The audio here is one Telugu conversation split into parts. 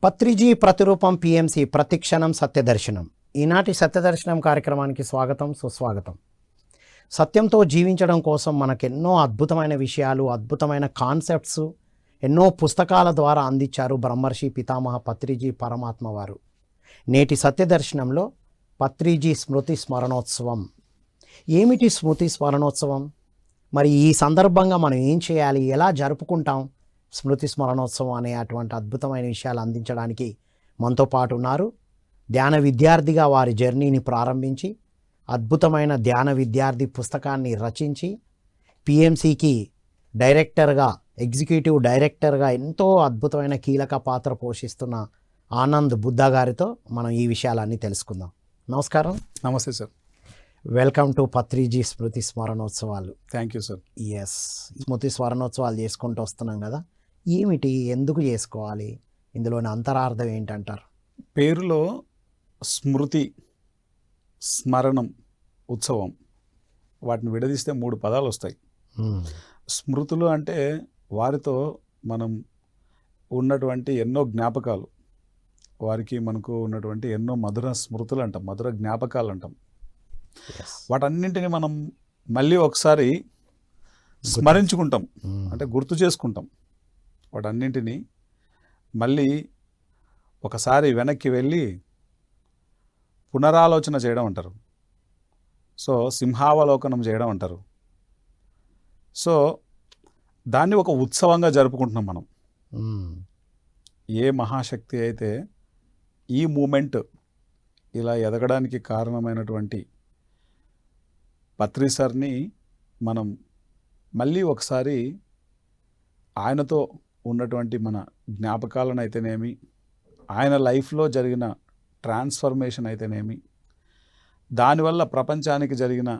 పత్రిజీ ప్రతిరూపం పిఎంసి ప్రతిక్షణం సత్యదర్శనం. ఈనాటి సత్యదర్శనం కార్యక్రమానికి స్వాగతం, సుస్వాగతం. సత్యంతో జీవించడం కోసం మనకెన్నో అద్భుతమైన విషయాలు, అద్భుతమైన కాన్సెప్ట్స్ ఎన్నో పుస్తకాల ద్వారా అందించారు బ్రహ్మర్షి పితామహ పత్రిజీ పరమాత్మ వారు. నేటి సత్యదర్శనంలో పత్రిజీ స్మృతి స్మరణోత్సవం. ఏమిటి స్మృతి స్మరణోత్సవం? మరి ఈ సందర్భంగా మనం ఏం చేయాలి, ఎలా జరుపుకుంటాం స్మృతి స్మరణోత్సవం అనే అటువంటి అద్భుతమైన విషయాలు అందించడానికి మనతో పాటు ఉన్నారు. ధ్యాన విద్యార్థిగా వారి జర్నీని ప్రారంభించి అద్భుతమైన ధ్యాన విద్యార్థి పుస్తకాన్ని రచించి పిఎంసికి డైరెక్టర్గా, ఎగ్జిక్యూటివ్ డైరెక్టర్గా ఎంతో అద్భుతమైన కీలక పాత్ర పోషిస్తున్న ఆనంద్ బుద్ధ గారితో మనం ఈ విషయాలన్నీ తెలుసుకుందాం. నమస్కారం. నమస్తే సార్. వెల్కమ్ టు పత్రిజీ స్మృతి స్మరణోత్సవాలు. Thank you sir. ఎస్, స్మృతి స్మరణోత్సవాలు చేసుకుంటూ వస్తున్నాం కదా, ఏమిటి, ఎందుకు చేసుకోవాలి, ఇందులోని అంతరార్థం ఏంటంటారు? పేరులో స్మృతి, స్మరణం, ఉత్సవం, వాటిని విడదీస్తే 3 పదాలు వస్తాయి. స్మృతులు అంటే వారితో మనం ఉన్నటువంటి ఎన్నో జ్ఞాపకాలు, వారికి మనకు ఉన్నటువంటి ఎన్నో మధుర స్మృతులు అంటాం, మధుర జ్ఞాపకాలు అంటాం. వాటన్నింటిని మనం మళ్ళీ ఒకసారి స్మరించుకుంటాం, అంటే గుర్తు చేసుకుంటాం. వాటన్నింటినీ మళ్ళీ ఒకసారి వెనక్కి వెళ్ళి పునరాలోచన చేయడం అంటారు. సో సింహావలోకనం చేయడం అంటారు. సో దాన్ని ఒక ఉత్సవంగా జరుపుకుంటున్నాం మనం. ఏ మహాశక్తి అయితే ఈ మూమెంట్ ఇలా ఎదగడానికి కారణమైనటువంటి పత్రి సార్ని మనం మళ్ళీ ఒకసారి ఆయనతో ఉన్నటువంటి మన జ్ఞాపకాలను అయితేనేమి, ఆయన లైఫ్లో జరిగిన ట్రాన్స్ఫర్మేషన్ అయితేనేమి, దానివల్ల ప్రపంచానికి జరిగిన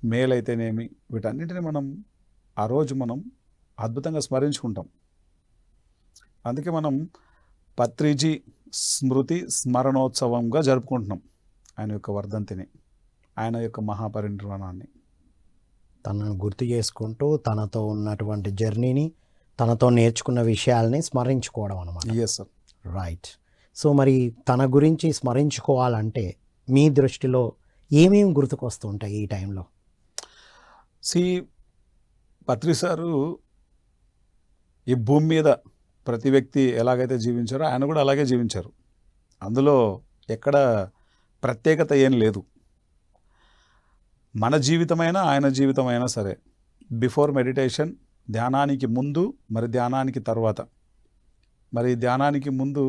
మేలైతేనేమి, వీటన్నిటిని మనం ఆ రోజు మనం అద్భుతంగా స్మరించుకుంటాం. అందుకే మనం పత్రిజీ స్మృతి స్మరణోత్సవంగా జరుపుకుంటున్నాం ఆయన యొక్క వర్ధంతిని, ఆయన యొక్క మహాపరినిర్వాణాన్ని. తనను గుర్తు చేసుకుంటూ తనతో ఉన్నటువంటి జర్నీని, తనతో నేర్చుకున్న విషయాల్ని స్మరించుకోవడం అన్నమాట. Yes sir. రైట్. సో మరి తన గురించి స్మరించుకోవాలంటే మీ దృష్టిలో ఏమేమి గుర్తుకొస్తూ ఉంటాయి ఈ టైంలో? పత్రి సారు ఈ భూమి మీద ప్రతి వ్యక్తి ఎలాగైతే జీవించారో ఆయన కూడా అలాగే జీవించారు. అందులో ఎక్కడ ప్రత్యేకత ఏం లేదు. మన జీవితమైనా ఆయన జీవితమైనా సరే, బిఫోర్ మెడిటేషన్, ధ్యానానికి ముందు, మరి ధ్యానానికి తర్వాత. మరి ధ్యానానికి ముందు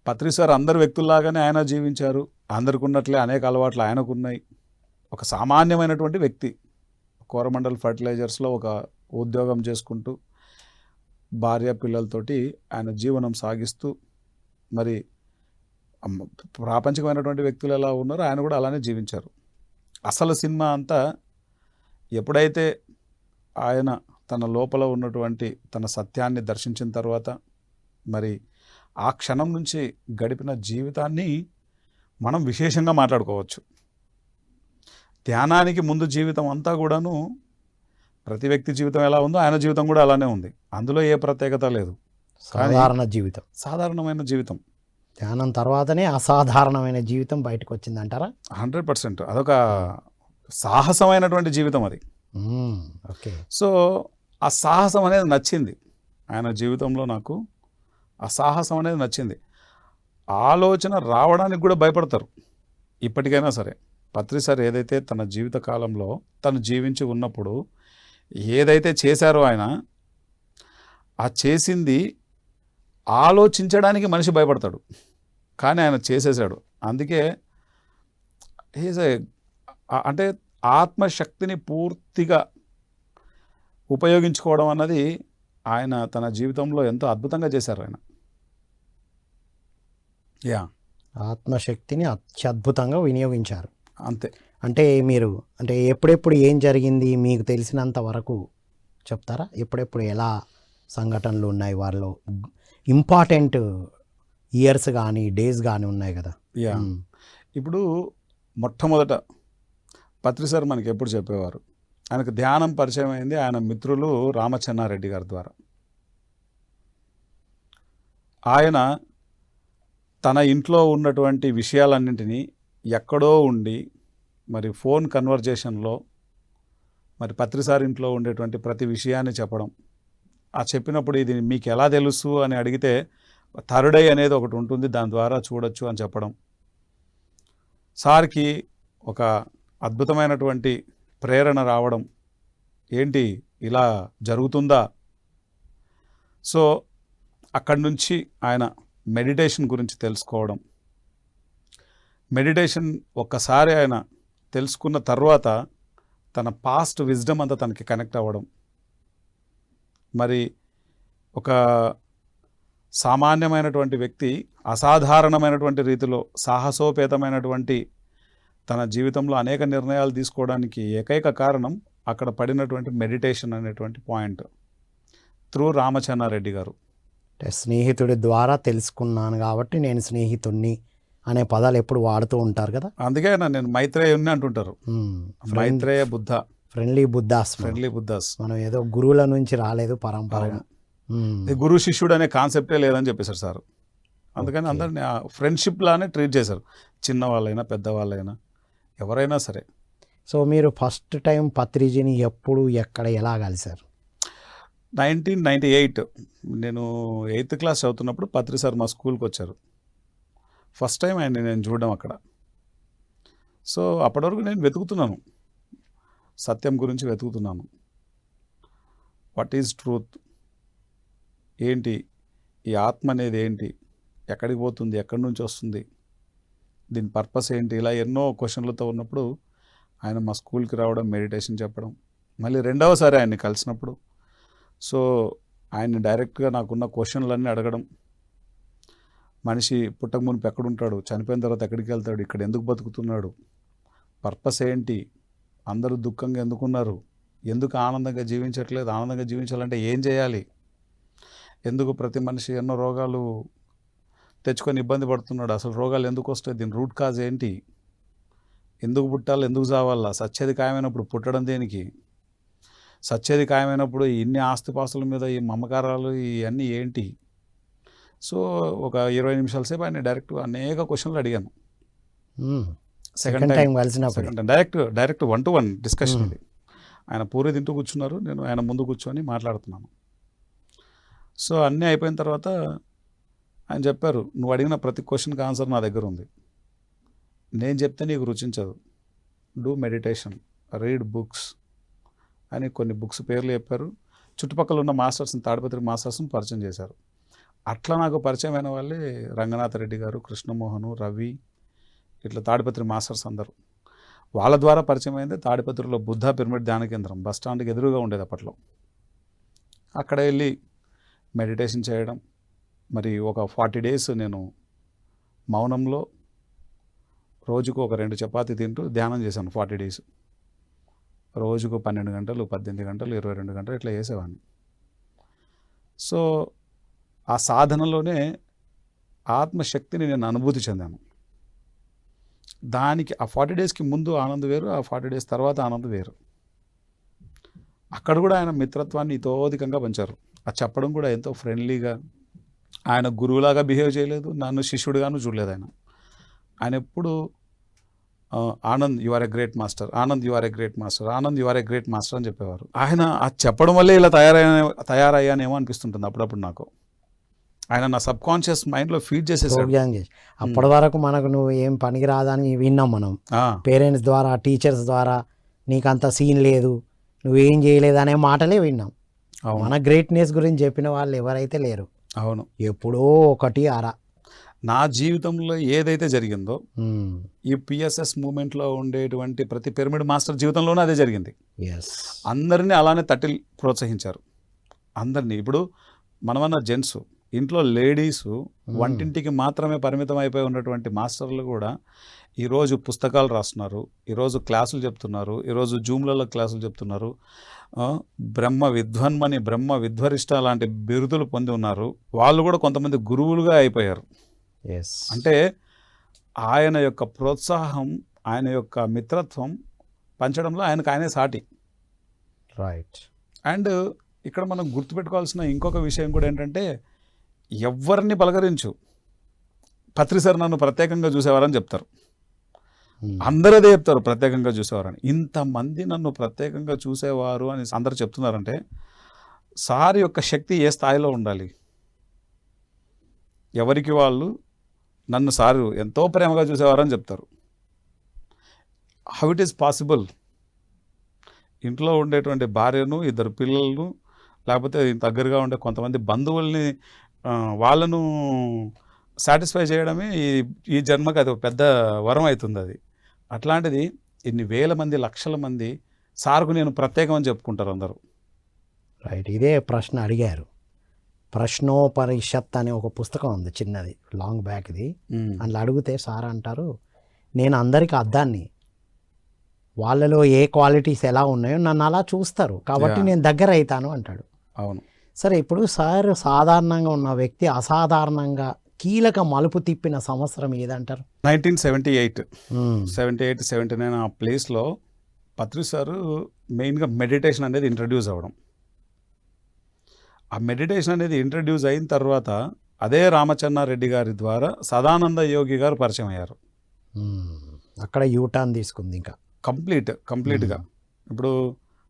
పత్రి సార్ అందరు వ్యక్తుల్లాగానే ఆయన జీవించారు. అందరికి ఉన్నట్లే అనేక అలవాట్లు ఆయనకు ఉన్నాయి. ఒక సామాన్యమైనటువంటి వ్యక్తి, కోరమండల్ ఫర్టిలైజర్స్లో ఒక ఉద్యోగం చేసుకుంటూ భార్య పిల్లలతోటి ఆయన జీవనం సాగిస్తూ, మరి ప్రాపంచికమైనటువంటి వ్యక్తులు ఎలా ఉన్నారో ఆయన కూడా అలానే జీవించారు. అసలు సినిమా అంతా ఎప్పుడైతే ఆయన తన లోపల ఉన్నటువంటి తన సత్యాన్ని దర్శించిన తర్వాత, మరి ఆ క్షణం నుంచి గడిపిన జీవితాన్ని మనం విశేషంగా మాట్లాడుకోవచ్చు. ధ్యానానికి ముందు జీవితం అంతా కూడాను ప్రతి వ్యక్తి జీవితం ఎలా ఉందో ఆయన జీవితం కూడా అలానే ఉంది. అందులో ఏ ప్రత్యేకత లేదు. సాధారణ జీవితం, సాధారణమైన జీవితం. ధ్యానం తర్వాతనే అసాధారణమైన జీవితం బయటకు వచ్చిందంటారా? 100%. అదొక సాహసమైనటువంటి జీవితం అది. ఓకే. సో ఆ సాహసం అనేది నచ్చింది ఆయన జీవితంలో. నాకు ఆ సాహసం అనేది నచ్చింది. ఆలోచన రావడానికి కూడా భయపడతారు ఇప్పటికైనా సరే. పత్రి సార్ ఏదైతే తన జీవిత కాలంలో తను జీవించి ఉన్నప్పుడు ఏదైతే చేశారో ఆయన, ఆ చేసింది ఆలోచించడానికి మనిషి భయపడతాడు, కానీ ఆయన చేసేసాడు. అందుకే అంటే ఆత్మశక్తిని పూర్తిగా ఉపయోగించుకోవడం అన్నది ఆయన తన జీవితంలో ఎంతో అద్భుతంగా చేశారు ఆయన. ఆత్మశక్తిని అత్యద్భుతంగా వినియోగించారు. అంతే. అంటే మీరు అంటే ఎప్పుడెప్పుడు ఏం జరిగింది మీకు తెలిసినంత వరకు చెప్తారా? ఎప్పుడెప్పుడు ఎలా సంఘటనలు ఉన్నాయి వారిలో, ఇంపార్టెంట్ ఇయర్స్ కానీ డేస్ కానీ ఉన్నాయి కదా? ఇప్పుడు మొట్టమొదట పత్రి సార్ మనకి ఎప్పుడు చెప్పేవారు, ఆయనకు ధ్యానం పరిచయం అయింది ఆయన మిత్రులు రామచెన్నారెడ్డి గారి ద్వారా. ఆయన తన ఇంట్లో ఉన్నటువంటి విషయాలన్నింటినీ ఎక్కడో ఉండి మరి ఫోన్ కన్వర్జేషన్లో మరి పత్రిసారి ఇంట్లో ఉండేటువంటి ప్రతి విషయాన్ని చెప్పడం, ఆ చెప్పినప్పుడు ఇది మీకు ఎలా తెలుసు అని అడిగితే థర్డ్ ఐ అనేది ఒకటి ఉంటుంది, దాని ద్వారా చూడొచ్చు అని చెప్పడం. సార్కి ఒక అద్భుతమైనటువంటి ప్రేరణ రావడం, ఏంటి ఇలా జరుగుతుందా. సో అక్కడి నుంచి ఆయన మెడిటేషన్ గురించి తెలుసుకోవడం, మెడిటేషన్ ఒక్కసారి ఆయన తెలుసుకున్న తర్వాత తన పాస్ట్ విజ్డమ్ అంతా తనకి కనెక్ట్ అవ్వడం, మరి ఒక సామాన్యమైనటువంటి వ్యక్తి అసాధారణమైనటువంటి రీతిలో సాహసోపేతమైనటువంటి తన జీవితంలో అనేక నిర్ణయాలు తీసుకోవడానికి ఏకైక కారణం అక్కడ పడినటువంటి మెడిటేషన్ అనేటువంటి పాయింట్ త్రూ రామచంద్రారెడ్డి గారు. అంటే స్నేహితుడి ద్వారా తెలుసుకున్నాను కాబట్టి నేను స్నేహితుడిని అనే పదాలు ఎప్పుడు వాడుతూ ఉంటారు కదా. అందుకే నేను మైత్రేయుని అంటుంటారు. మైత్రేయ బుద్ధ, ఫ్రెండ్లీ బుద్ధాస్. ఫ్రెండ్లీ బుద్ధాస్. మనం ఏదో గురువుల నుంచి రాలేదు పరంపరగా. గురు శిష్యుడు అనే కాన్సెప్టే లేదని చెప్పేశారు సార్. అందుకని అందరిని ఫ్రెండ్షిప్ లానే ట్రీట్ చేశారు, చిన్నవాళ్ళైనా పెద్దవాళ్ళైనా ఎవరైనా సరే. సో మీరు ఫస్ట్ టైం పత్రిజీని ఎప్పుడు ఎక్కడ ఎలా కలిశారు? 1998 నేను 8th క్లాస్ చదువుతున్నప్పుడు పత్రి సార్ మా స్కూల్కి వచ్చారు. ఫస్ట్ టైం ఆయన నేను చూడడం అక్కడ. సో అప్పటి వరకు నేను వెతుకుతున్నాను, సత్యం గురించి వెతుకుతున్నాను. వాట్ ఈజ్ ట్రూత్, ఏంటి ఈ ఆత్మ అనేది, ఏంటి ఎక్కడికి పోతుంది, ఎక్కడి నుంచి వస్తుంది, దీని పర్పస్ ఏంటి, ఇలా ఎన్నో క్వశ్చన్లతో ఉన్నప్పుడు ఆయన మా స్కూల్కి రావడం, మెడిటేషన్ చెప్పడం. మళ్ళీ రెండవసారి ఆయన్ని కలిసినప్పుడు సో ఆయన్ని డైరెక్ట్గా నాకున్న క్వశ్చన్లన్నీ అడగడం, మనిషి పుట్టక మునుపు ఎక్కడుంటాడు, చనిపోయిన తర్వాత ఎక్కడికి వెళ్తాడు, ఇక్కడ ఎందుకు బతుకుతున్నాడు, పర్పస్ ఏంటి, అందరూ దుఃఖంగా ఎందుకున్నారు, ఎందుకు ఆనందంగా జీవించట్లేదు, ఆనందంగా జీవించాలంటే ఏం చేయాలి, ఎందుకు ప్రతి మనిషి ఎన్నో రోగాలు తెచ్చుకొని ఇబ్బంది పడుతున్నాడు, అసలు రోగాలు ఎందుకు వస్తాయి, దీని రూట్ కాజ్ ఏంటి, ఎందుకు పుట్టాలి, ఎందుకు చావాలా, సత్యది ఖాయమైనప్పుడు పుట్టడం దేనికి, సత్యది ఖాయమైనప్పుడు ఇన్ని ఆస్తిపాస్తుల మీద ఈ మమకారాలు ఇవన్నీ ఏంటి. సో ఒక 20 నిమిషాల సేపు ఆయన డైరెక్ట్ అనేక క్వశ్చన్లు అడిగాను. సెకండ్ టైం కలిసినప్పుడు డైరెక్ట్ 1-to-1 డిస్కషన్ ఇది. ఆయన పూరి తింటూ కూర్చున్నారు, నేను ఆయన ముందు కూర్చొని మాట్లాడుతున్నాను. సో అన్నీ అయిపోయిన తర్వాత ఆయన చెప్పారు, నువ్వు అడిగిన ప్రతి క్వశ్చన్కి ఆన్సర్ నా దగ్గర ఉంది, నేను చెప్తే నీకు రుచించదు, డూ మెడిటేషన్, రీడ్ బుక్స్ అని కొన్ని బుక్స్ పేర్లు చెప్పారు. చుట్టుపక్కల ఉన్న మాస్టర్స్ని, తాడిపత్రి మాస్టర్స్ని పరిచయం చేశారు. అట్లా నాకు పరిచయం అయిన వాళ్ళే రంగనాథ రెడ్డి గారు, కృష్ణమోహను, రవి, ఇట్లా తాడిపత్రి మాస్టర్స్ అందరూ. వాళ్ళ ద్వారా పరిచయం అయింది తాడిపత్రిలో బుద్ధ పిరమిడ్ ధ్యాన కేంద్రం, బస్ స్టాండ్కి ఎదురుగా ఉండేది అప్పట్లో. అక్కడ వెళ్ళి మెడిటేషన్ చేయడం, మరి ఒక 40 days నేను మౌనంలో రోజుకు ఒక 2 చపాతీ తింటూ ధ్యానం చేశాను 40 days. రోజుకు 12 గంటలు, 18 గంటలు, 22 గంటలు ఇట్లా చేసేవాడిని. సో ఆ సాధనలోనే ఆత్మశక్తిని నేను అనుభూతి చెందాను. దానికి ఆ 40 daysకి ముందు ఆనందం వేరు, ఆ 40 days తర్వాత ఆనందం వేరు. అక్కడ కూడా ఆయన మిత్రత్వాన్ని ఇతోధికంగా పంచారు. అది చెప్పడం కూడా ఎంతో ఫ్రెండ్లీగా, ఆయన గురువులాగా బిహేవ్ చేయలేదు, నన్ను శిష్యుడిగాను చూడలేదు. ఆయన ఎప్పుడు Anand you are a great master, Anand you are a great master, Anand you are a great master అని చెప్పేవారు. ఆయన అది చెప్పడం వల్లే ఇలా తయారయ్యానేమో అనిపిస్తుంటుంది అప్పుడప్పుడు నాకు. ఆయన నా సబ్ కాన్షియస్ మైండ్లో ఫీడ్ చేసేసాడు. అప్పటి వరకు మనకు నువ్వు ఏం పనికి రాదని విన్నాం మనం, పేరెంట్స్ ద్వారా, టీచర్స్ ద్వారా, నీకంత సీన్ లేదు, నువ్వేం చేయలేదు అనే మాటలే విన్నాం. మన గ్రేట్నెస్ గురించి చెప్పిన వాళ్ళు ఎవరైతే లేరు. అవును, ఎప్పుడో ఒకటి అరా. నా జీవితంలో ఏదైతే జరిగిందో ఈ పిఎస్ఎస్ మూమెంట్లో ఉండేటువంటి ప్రతి పిరమిడ్ మాస్టర్ జీవితంలోనూ అదే జరిగింది. అందరినీ అలానే తట్టి ప్రోత్సహించారు అందరినీ. ఇప్పుడు మనమన్న జెంట్స్, ఇంట్లో లేడీసు వంటింటికి మాత్రమే పరిమితం అయిపోయి ఉన్నటువంటి మాస్టర్లు కూడా ఈరోజు పుస్తకాలు రాస్తున్నారు, ఈరోజు క్లాసులు చెప్తున్నారు, ఈరోజు జూమ్లలో క్లాసులు చెప్తున్నారు, బ్రహ్మ విద్వన్మని, బ్రహ్మ విద్వరిష్ట లాంటి బిరుదులు పొంది ఉన్నారు. వాళ్ళు కూడా కొంతమంది గురువులుగా అయిపోయారు. అంటే ఆయన యొక్క ప్రోత్సాహం, ఆయన యొక్క మిత్రత్వం పంచడంలో ఆయనకు సాటి. రైట్. అండ్ ఇక్కడ మనం గుర్తుపెట్టుకోవాల్సిన ఇంకొక విషయం కూడా ఏంటంటే, ఎవరిని పలకరించు, పత్రి సార్ నన్ను ప్రత్యేకంగా చూసేవారని చెప్తారు. అందరూ అదే చెప్తారు, ప్రత్యేకంగా చూసేవారని. ఇంతమంది నన్ను ప్రత్యేకంగా చూసేవారు అని అందరు చెప్తున్నారంటే సార్ యొక్క శక్తి ఏ స్థాయిలో ఉండాలి. ఎవరికి వాళ్ళు నన్ను సారు ఎంతో ప్రేమగా చూసేవారని చెప్తారు. How it is possible? ఇంట్లో ఉండేటువంటి భార్యను, ఇద్దరు పిల్లలను, లేకపోతే దగ్గరగా ఉండే కొంతమంది బంధువుల్ని వాళ్ళను సాటిస్ఫై చేయడమే ఈ జన్మకి అది ఒక పెద్ద వరం అవుతుంది. అది అట్లాంటిది ఇన్ని వేల మంది, లక్షల మంది సార్కు నేను ప్రత్యేకం అని చెప్పుకుంటారు అందరూ. రైట్, ఇదే ప్రశ్న అడిగారు. ప్రశ్నోపనిషత్ అనే ఒక పుస్తకం ఉంది చిన్నది, లాంగ్ బ్యాక్ది. అందులో అడిగితే సార్ అంటారు, నేను అందరికీ అద్దాన్ని, వాళ్ళలో ఏ క్వాలిటీస్ ఎలా ఉన్నాయో నన్ను అలా చూస్తారు కాబట్టి నేను దగ్గర అవుతాను అంటాడు. అవును. సరే, ఇప్పుడు సార్ సాధారణంగా ఉన్న వ్యక్తి అసాధారణంగా కీలక మలుపు తిప్పిన సంవత్సరం ఏదంటారు? 1978, 78, 79 ఆ ప్లేస్లో పత్రి సారు మెయిన్గా మెడిటేషన్ అనేది ఇంట్రడ్యూస్ అవ్వడం. ఆ మెడిటేషన్ అనేది ఇంట్రడ్యూస్ అయిన తర్వాత అదే రామచన్నారెడ్డి గారి ద్వారా సదానంద యోగి గారు పరిచయం అయ్యారు. అక్కడ యూటర్న్ తీసుకుంది ఇంకా కంప్లీట్గా. ఇప్పుడు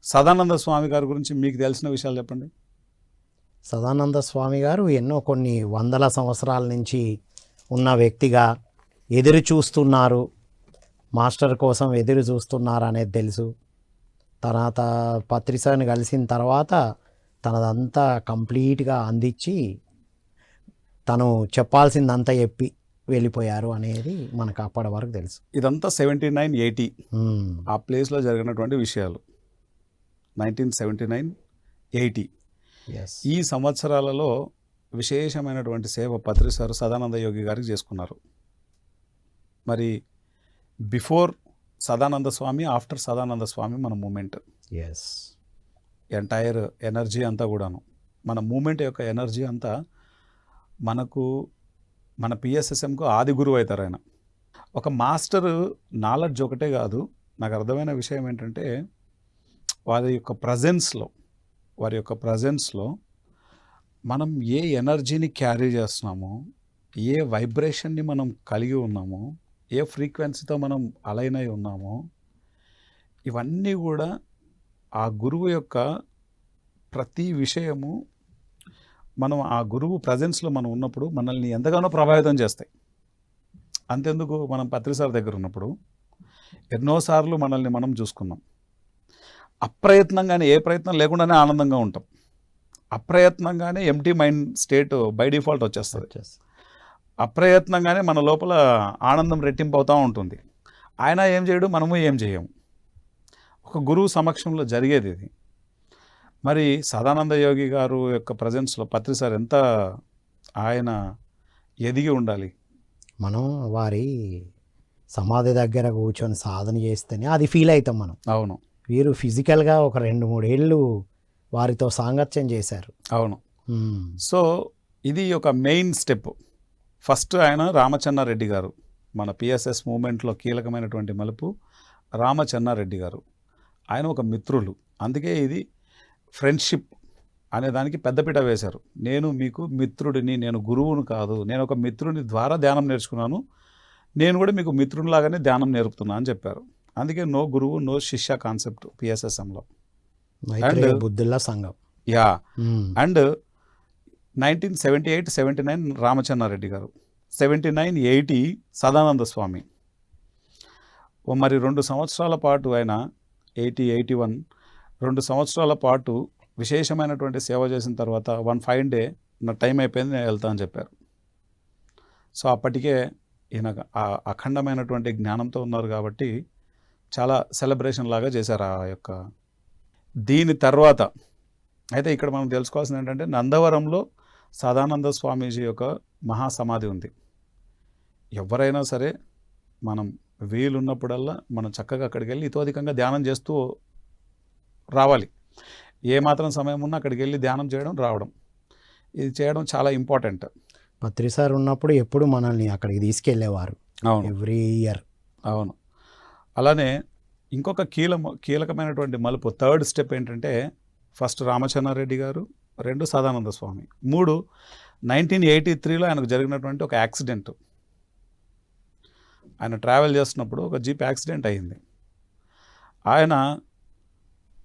సదానంద స్వామి గారి గురించి మీకు తెలిసిన విషయాలు చెప్పండి. సదానంద స్వామి గారు ఎన్నో కొన్ని వందల సంవత్సరాల నుంచి ఉన్న వ్యక్తిగా ఎదురు చూస్తున్నారు, మాస్టర్ కోసం ఎదురు చూస్తున్నారు అనేది తెలుసు. తర్వాత పత్రిసారిని కలిసిన తర్వాత తనదంతా కంప్లీట్గా అందించి తను చెప్పాల్సిందంతా చెప్పి వెళ్ళిపోయారు అనేది మనకు అప్పటి వరకు తెలుసు. ఇదంతా 79, 80 ఆ ప్లేస్లో జరిగినటువంటి విషయాలు. 1979, 80 ఈ సంవత్సరాలలో విశేషమైనటువంటి సేవ పత్రి సారు సదానంద యోగి గారికి చేసుకున్నారు. మరి బిఫోర్ సదానంద స్వామి, ఆఫ్టర్ సదానంద స్వామి మన మూమెంట్, ఎంటైర్ ఎనర్జీ అంతా కూడాను, మన మూమెంట్ యొక్క ఎనర్జీ అంతా మనకు, మన పిఎస్ఎస్ఎంకు ఆది గురువు అవుతారు ఆయన. ఒక మాస్టర్ నాలెడ్జ్ ఒకటే కాదు, నాకు అర్థమైన విషయం ఏంటంటే వారి యొక్క ప్రజెన్స్లో మనం ఏ ఎనర్జీని క్యారీ చేస్తున్నామో, ఏ వైబ్రేషన్ని మనం కలిగి ఉన్నామో, ఏ ఫ్రీక్వెన్సీతో మనం అలైన్ అయి ఉన్నామో, ఇవన్నీ కూడా ఆ గురువు యొక్క ప్రతి విషయము మనం ఆ గురువు ప్రజెన్స్లో మనం ఉన్నప్పుడు మనల్ని ఎంతగానో ప్రభావితం చేస్తాయి. అంతెందుకు, మనం పత్రి సార్ దగ్గర ఉన్నప్పుడు ఎన్నోసార్లు మనల్ని మనం చూసుకున్నాం. అప్రయత్నంగానే, ఏ ప్రయత్నం లేకుండానే ఆనందంగా ఉంటాం. అప్రయత్నంగానే empty mind state by default వచ్చేస్తుంది. అప్రయత్నంగానే మన లోపల ఆనందం రెట్టింపు అవుతూ ఉంటుంది. ఆయన ఏం చేయడు, మనము ఏం చేయము. ఒక గురువు సమక్షంలో జరిగేది ఇది. మరి సదానంద యోగి గారు యొక్క ప్రజెన్స్లో పత్రి సార్ ఎంత ఆయన ఎదిగి ఉండాలి. మనం వారి సమాధి దగ్గర కూర్చొని సాధన చేస్తేనే అది ఫీల్ అవుతాం మనం. అవును. వీరు ఫిజికల్గా ఒక 2-3 ఏళ్ళు వారితో సాంగత్యం చేశారు. అవును. సో ఇది ఒక మెయిన్ స్టెప్. ఫస్ట్ ఆయన రామచన్నారెడ్డి గారు, మన పిఎస్ఎస్ మూమెంట్లో కీలకమైనటువంటి మలుపు రామచన్నారెడ్డి గారు. ఆయన ఒక మిత్రులు, అందుకే ఇది ఫ్రెండ్షిప్ అనే దానికి పెద్దపీట వేశారు. నేను మీకు మిత్రుడిని, నేను గురువును కాదు, నేను ఒక మిత్రుని ద్వారా ధ్యానం నేర్చుకున్నాను, నేను కూడా మీకు మిత్రునిలాగానే ధ్యానం నేర్పుతున్నా అని చెప్పారు. అందుకే నో గురువు నో శిష్య కాన్సెప్ట్ పిఎస్ఎస్ఎంలో, బుద్ధుల్లా సంఘం. అండ్ 1978, 79 రామచన్నారెడ్డి గారు, 79, 80 సదానంద స్వామి. మరి 2 సంవత్సరాల పాటు ఆయన 80, 81 2 సంవత్సరాల పాటు విశేషమైనటువంటి సేవ చేసిన తర్వాత 1 fine day నా టైం అయిపోయింది, నేను వెళ్తా అని చెప్పారు. సో అప్పటికే ఈయన అఖండమైనటువంటి జ్ఞానంతో ఉన్నారు కాబట్టి చాలా సెలబ్రేషన్ లాగా చేశారు ఆ యొక్క. దీని తర్వాత అయితే ఇక్కడ మనం తెలుసుకోవాల్సింది ఏంటంటే నందవరంలో సదానంద స్వామీజీ యొక్క మహాసమాధి ఉంది. ఎవరైనా సరే మనం వీలున్నప్పుడల్లా మనం చక్కగా అక్కడికి వెళ్ళి ఇతోధికంగా ధ్యానం చేస్తూ రావాలి. ఏ మాత్రం సమయం ఉన్నా అక్కడికి వెళ్ళి ధ్యానం చేయడం, రావడం, ఇది చేయడం చాలా ఇంపార్టెంట్. పత్రి సార్ ఉన్నప్పుడు ఎప్పుడు మనల్ని అక్కడికి తీసుకెళ్ళేవారు. అవును, ఎవ్రీ ఇయర్. అవును. అలానే ఇంకొక కీలకమైనటువంటి మలుపు, థర్డ్ స్టెప్ ఏంటంటే ఫస్ట్ రామచన్నారెడ్డి గారు, 2 సదానంద స్వామి, 3 1983లో ఆయనకు జరిగినటువంటి ఒక యాక్సిడెంట్. ఆయన ట్రావెల్ చేస్తున్నప్పుడు ఒక జీప్ యాక్సిడెంట్ అయింది. ఆయన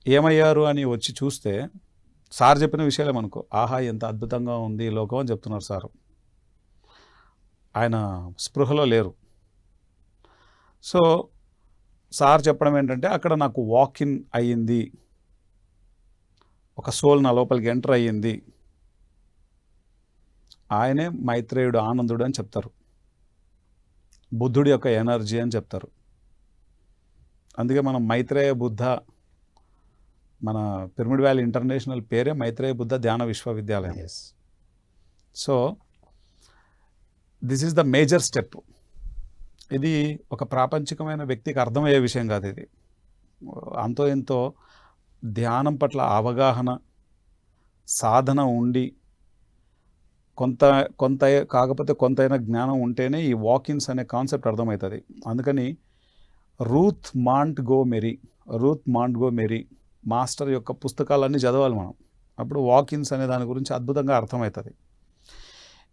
ఏమయ్యారు అని వచ్చి చూస్తే సార్ చెప్పిన విషయాలే మనకు, ఆహా ఎంత అద్భుతంగా ఉంది ఈ లోకం అని చెప్తున్నారు సారు. ఆయన స్పృహలో లేరు. సో సార్ చెప్పడం ఏంటంటే, అక్కడ నాకు వాక్-ఇన్ అయ్యింది, ఒక సోల్ నా లోపలికి ఎంటర్ అయ్యింది, ఆయనే మైత్రేయుడు ఆనందుడు అని చెప్తారు, బుద్ధుడి యొక్క ఎనర్జీ అని చెప్తారు. అందుకే మనం మైత్రేయ బుద్ధ, మన పిరమిడ్ వ్యాలీ ఇంటర్నేషనల్ పేరే మైత్రేయ బుద్ధ ధ్యాన విశ్వవిద్యాలయం. So this is the major step. ఇది ఒక ప్రాపంచికమైన వ్యక్తికి అర్థమయ్యే విషయం కాదు. ఇది అంతో ఎంతో ధ్యానం పట్ల అవగాహన, సాధన ఉండి కొంత కాకపోతే కొంతైనా జ్ఞానం ఉంటేనే ఈ వాకిన్స్ అనే కాన్సెప్ట్ అర్థమవుతుంది. అందుకని Ruth Montgomery master యొక్క పుస్తకాలన్నీ చదవాలి మనం. అప్పుడు వాకిన్స్ అనే దాని గురించి అద్భుతంగా అర్థమవుతుంది.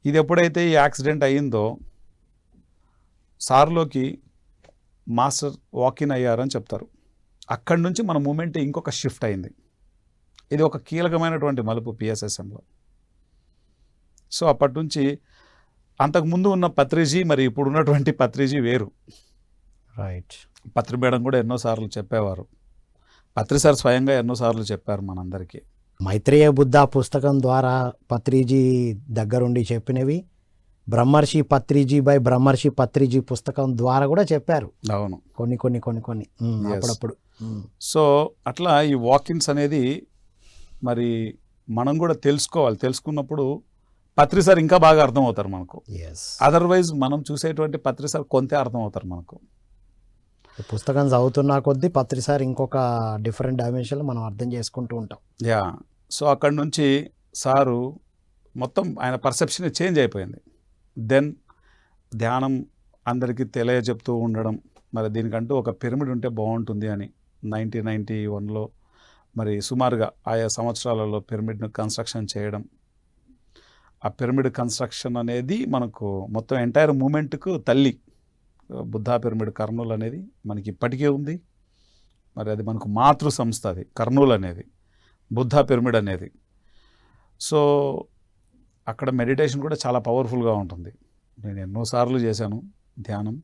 ఇది ఎప్పుడైతే ఈ యాక్సిడెంట్ అయ్యిందో సార్లోకి మాస్టర్ వాకిన్ అయ్యారని చెప్తారు. అక్కడి నుంచి మన మూమెంట్ ఇంకొక షిఫ్ట్ అయింది. ఇది ఒక కీలకమైనటువంటి మలుపు పిఎస్ఎస్ఎంలో. సో అప్పటి నుంచి అంతకుముందు ఉన్న పత్రిజీ మరి ఇప్పుడు ఉన్నటువంటి పత్రిజీ వేరు. రైట్. పత్రి మేడం కూడా ఎన్నోసార్లు చెప్పేవారు, పత్రి సార్ స్వయంగా ఎన్నోసార్లు చెప్పారు మనందరికీ. మైత్రేయ బుద్ధ పుస్తకం ద్వారా పత్రిజీ దగ్గరుండి చెప్పినవి, బ్రహ్మర్షి పత్రిజీ పుస్తకం ద్వారా కూడా చెప్పారు. అవును, కొన్ని అప్పుడప్పుడు. సో అట్లా ఈ వాకిన్స్ అనేది మరి మనం కూడా తెలుసుకోవాలి. తెలుసుకున్నప్పుడు పత్రి సార్ ఇంకా బాగా అర్థమవుతారు మనకు. అదర్వైజ్ మనం చూసేటువంటి పత్రి సార్ కొంతే అర్థమవుతారు మనకు. పుస్తకం చదువుతున్నా కొద్దీ పత్రి సార్ ఇంకొక డిఫరెంట్ డైమెన్షన్లో మనం అర్థం చేసుకుంటూ ఉంటాం. యా. సో అక్కడి నుంచి సారు మొత్తం ఆయన పర్సెప్షన్ చేంజ్ అయిపోయింది. దెన్ ధ్యానం అందరికీ తెలియజెప్తూ ఉండడం, మరి దీనికంటూ ఒక పిరమిడ్ ఉంటే బాగుంటుంది అని 1991లో మరి సుమారుగా ఆయా సంవత్సరాలలో పిరమిడ్ను కన్స్ట్రక్షన్ చేయడం. ఆ పిరమిడ్ కన్స్ట్రక్షన్ అనేది మనకు మొత్తం ఎంటైర్ మూమెంట్కు తల్లి బుద్ధా పిరమిడ్ కర్నూలు అనేది మనకి ఇప్పటికే ఉంది. మరి అది మనకు మాతృ సంస్థ, అది కర్నూలు అనేది, బుద్ధా పిరమిడ్ అనేది. సో అక్కడ మెడిటేషన్ కూడా చాలా పవర్ఫుల్గా ఉంటుంది. నేను ఎన్నోసార్లు చేశాను ధ్యానం,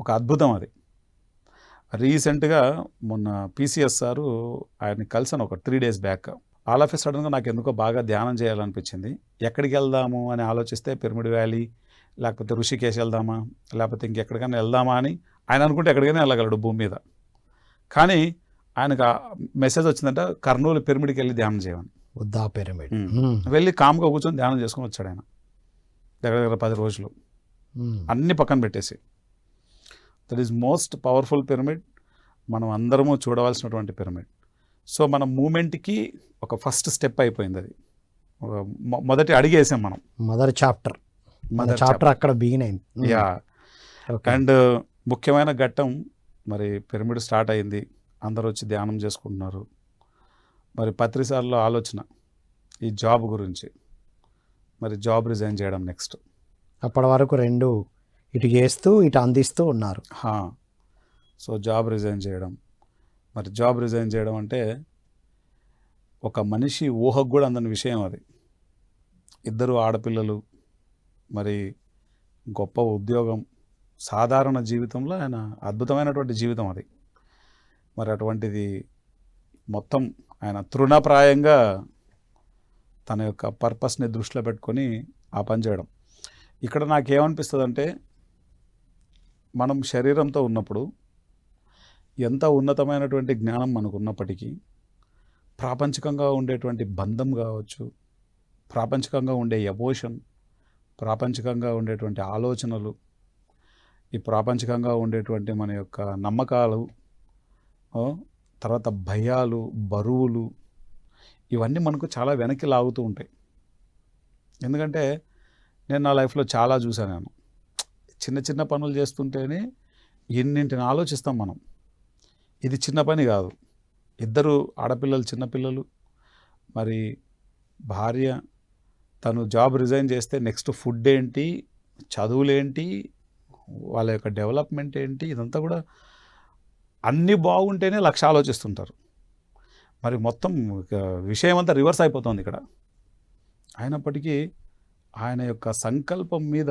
ఒక అద్భుతం అది. రీసెంట్గా మొన్న పిసిఎస్ సారు ఆయన్ని కలిసాను ఒక 3 days back. All of a సడన్గా నాకు ఎందుకో బాగా ధ్యానం చేయాలనిపించింది. ఎక్కడికి వెళ్దాము అని ఆలోచిస్తే పిరమిడ్ వ్యాలీ, లేకపోతే ఋషికేశ్ వెళ్దామా, లేకపోతే ఇంకెక్కడికైనా వెళ్దామా అని ఆయన అనుకుంటే ఎక్కడికైనా వెళ్ళగలడు భూమి మీద. కానీ ఆయనకు మెసేజ్ వచ్చిందంట, కర్నూలు పిరమిడ్కి వెళ్ళి ధ్యానం చేయమని. బుద్ధా పిరమిడ్ వెళ్ళి కామ్గా కూర్చొని ధ్యానం చేసుకొని వచ్చాడు ఆయన. దగ్గర 10 రోజులు అన్ని పక్కన పెట్టేసి. That is most powerful pyramid, మనం అందరము చూడవలసినటువంటి పిరమిడ్. సో మన మూమెంట్కి ఒక ఫస్ట్ స్టెప్ అయిపోయింది అది. మొదటి అడిగేసాం మనం. మొదటి చాప్టర్ అక్కడ బిగిన్ అయింది. యా. అండ్ ముఖ్యమైన ఘట్టం మరి పిరమిడ్ స్టార్ట్ అయింది, అందరూ వచ్చి ధ్యానం చేసుకుంటున్నారు. మరి పత్రిసార్లో ఆలోచన ఈ జాబ్ గురించి, మరి జాబ్ రిజైన్ చేయడం నెక్స్ట్. అప్పటి వరకు 2 ఇటు చేస్తూ ఇటు అందిస్తూ ఉన్నారు. సో జాబ్ రిజైన్ చేయడం, మరి జాబ్ రిజైన్ చేయడం అంటే ఒక మనిషి ఊహకు కూడా అందని విషయం అది. 2 ఆడపిల్లలు, మరి గొప్ప ఉద్యోగం, సాధారణ జీవితంలో ఆయన అద్భుతమైనటువంటి జీవితం అది. మరి అటువంటిది మొత్తం ఆయన తృణప్రాయంగా తన యొక్క పర్పస్ని దృష్టిలో పెట్టుకొని ఆ పని చేయడం. ఇక్కడ నాకేమనిపిస్తుందంటే, మనం శరీరంతో ఉన్నప్పుడు ఎంత ఉన్నతమైనటువంటి జ్ఞానం మనకు ఉన్నప్పటికీ ప్రాపంచికంగా ఉండేటువంటి బంధం కావచ్చు, ప్రాపంచికంగా ఉండే ఎమోషన్, ప్రాపంచికంగా ఉండేటువంటి ఆలోచనలు, ఈ ప్రాపంచికంగా ఉండేటువంటి మన యొక్క నమ్మకాలు, తర్వాత భయాలు, బరువులు, ఇవన్నీ మనకు చాలా వెనక్కి లాగుతూ ఉంటాయి. ఎందుకంటే నేను నా లైఫ్లో చాలా చూశాను. నేను చిన్న చిన్న పనులు చేస్తుంటేనే ఎన్నింటిని ఆలోచిస్తాం మనం. ఇది చిన్న పని కాదు. 2 ఆడపిల్లలు, చిన్నపిల్లలు, మరి భార్య, తను జాబ్ రిజైన్ చేస్తే నెక్స్ట్ ఫుడ్ ఏంటి, చదువులేంటి, వాళ్ళ యొక్క డెవలప్మెంట్ ఏంటి, ఇదంతా కూడా అన్నీ బాగుంటేనే లక్ష ఆలోచిస్తుంటారు. మరి మొత్తం విషయం అంతా రివర్స్ అయిపోతుంది ఇక్కడ. అయినప్పటికీ ఆయన యొక్క సంకల్పం మీద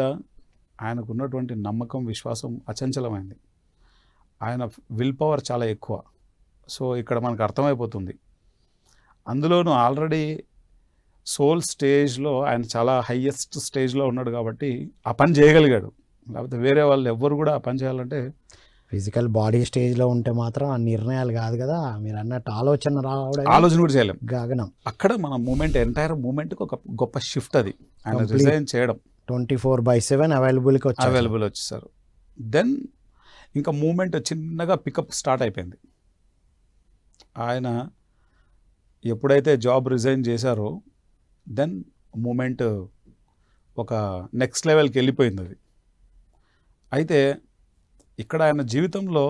ఆయనకు ఉన్నటువంటి నమ్మకం, విశ్వాసం అచంచలమైంది. ఆయన విల్ పవర్ చాలా ఎక్కువ. సో ఇక్కడ మనకు అర్థమైపోతుంది. అందులోనూ ఆల్రెడీ సోల్ స్టేజ్లో ఆయన చాలా హయ్యెస్ట్ స్టేజ్లో ఉన్నాడు కాబట్టి ఆ పని చేయగలిగాడు. లేకపోతే వేరే వాళ్ళు ఎవ్వరు కూడా ఆ పని చేయాలంటే ఫిజికల్ బాడీ స్టేజ్లో ఉంటే మాత్రం ఆ నిర్ణయాలు కాదు కదా, మీరు అన్నట్టు ఆలోచన రావడం, ఆలోచన కూడా చేయలేం. గగనం. అక్కడ మన మూమెంట్, ఎంటైర్ మూమెంట్కి ఒక గొప్ప షిఫ్ట్ అది. ఆయన రిజైన్ చేయడం 24/7 అవైలబుల్ వచ్చేసారు. దెన్ ఇంకా మూమెంట్ చిన్నగా పికప్ స్టార్ట్ అయిపోయింది. ఆయన ఎప్పుడైతే జాబ్ రిజైన్ చేశారో దెన్ మూమెంట్ ఒక నెక్స్ట్ లెవెల్కి వెళ్ళిపోయింది అది. అయితే ఇక్కడ ఆయన జీవితంలో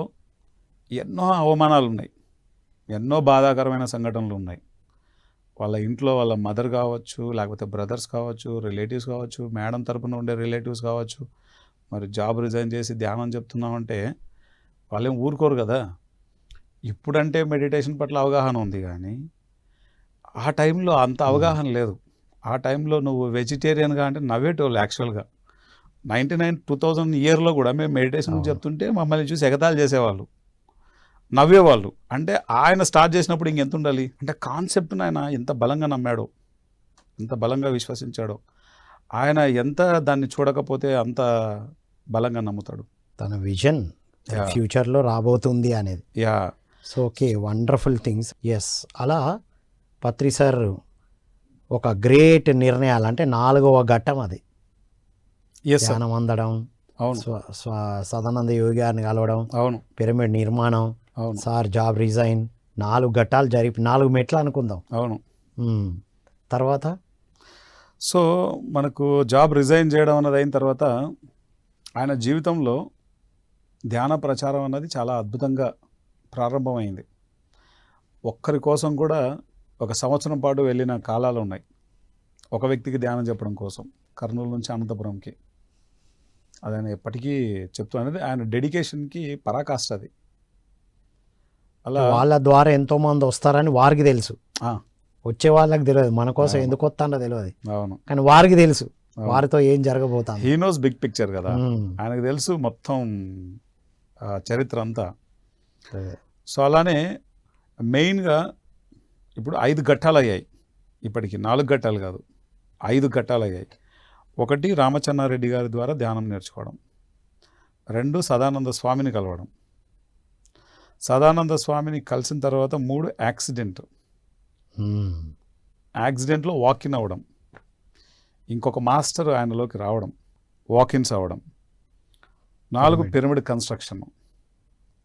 ఎన్నో అవమానాలు ఉన్నాయి, ఎన్నో బాధాకరమైన సంఘటనలు ఉన్నాయి. వాళ్ళ ఇంట్లో వాళ్ళ మదర్ కావచ్చు, లేకపోతే బ్రదర్స్ కావచ్చు, రిలేటివ్స్ కావచ్చు, మేడం తరపున ఉండే రిలేటివ్స్ కావచ్చు. మరి జాబ్ రిజైన్ చేసి ధ్యానం చెప్తున్నామంటే వాళ్ళేం ఊరుకోరు కదా. ఇప్పుడంటే మెడిటేషన్ పట్ల అవగాహన ఉంది, కానీ ఆ టైంలో అంత అవగాహన లేదు. ఆ టైంలో నువ్వు వెజిటేరియన్గా అంటే నవ్వేటోళ్ళు. యాక్చువల్గా 2000 ఇయర్లో కూడా మేము మెడిటేషన్ చెప్తుంటే మమ్మల్ని చూసి ఎగతాళి చేసేవాళ్ళు, నవ్వేవాళ్ళు. అంటే ఆయన స్టార్ట్ చేసినప్పుడు ఇంకెంత ఉండాలి అంటే కాన్సెప్ట్ని ఆయన ఎంత బలంగా నమ్మాడో, ఎంత బలంగా విశ్వసించాడో. ఆయన ఎంత దాన్ని చూడకపోతే అంత బలంగా నమ్ముతాడు. తన విజన్ ఫ్యూచర్లో రాబోతుంది అనేది. Yeah. So okay, wonderful things. Yes, అలా పత్రి సార్ ఒక గ్రేట్ నిర్ణయాలు, అంటే 4వ ఘట్టం అది. ధ్యానం అందడం, అవును, సదానంద యోగి గారిని కలవడం, అవును, పిరమిడ్ నిర్మాణం, అవును, సార్ జాబ్ రిజైన్, 4 ఘట్టాలు జరిపి 4 మెట్లు అనుకుందాం. అవును. తర్వాత సో మనకు జాబ్ రిజైన్ చేయడం అన్నది అయిన తర్వాత ఆయన జీవితంలో ధ్యాన ప్రచారం అన్నది చాలా అద్భుతంగా ప్రారంభమైంది. ఒక్కరి కోసం కూడా 1 సంవత్సరం పాటు వెళ్ళిన కాలాలు ఉన్నాయి. ఒక వ్యక్తికి ధ్యానం చెప్పడం కోసం కర్నూలు నుంచి అనంతపురంకి. అది ఆయన ఎప్పటికీ చెప్తూ అనేది ఆయన డెడికేషన్కి పరాకాష్ట అది. అలా వాళ్ళ ద్వారా ఎంతో మంది వస్తారని వారికి తెలుసు, వచ్చే వాళ్ళకి తెలియదు, మన కోసం ఎందుకు వస్తాడో తెలియదు. అవును, కానీ వారికి తెలుసు వారితో ఏం జరగబోతుంది. హీ నోస్ బిగ్ పిక్చర్ కదా, ఆయనకు తెలుసు మొత్తం చరిత్ర అంతా. సో అలానే మెయిన్గా ఇప్పుడు 5 ఘట్టాలు అయ్యాయి. ఇప్పటికి 4 ఘట్టాలు కాదు, 5 ఘట్టాలు అయ్యాయి. 1 రామచంద్రారెడ్డి గారి ద్వారా ధ్యానం నేర్చుకోవడం, 2 సదానంద స్వామిని కలవడం, సదానంద స్వామిని కలిసిన తర్వాత 3 యాక్సిడెంట్లో వాకిన్ అవ్వడం, ఇంకొక మాస్టర్ ఆయనలోకి రావడం, వాకిన్స్ అవ్వడం, 4 పిరమిడ్ కన్స్ట్రక్షన్,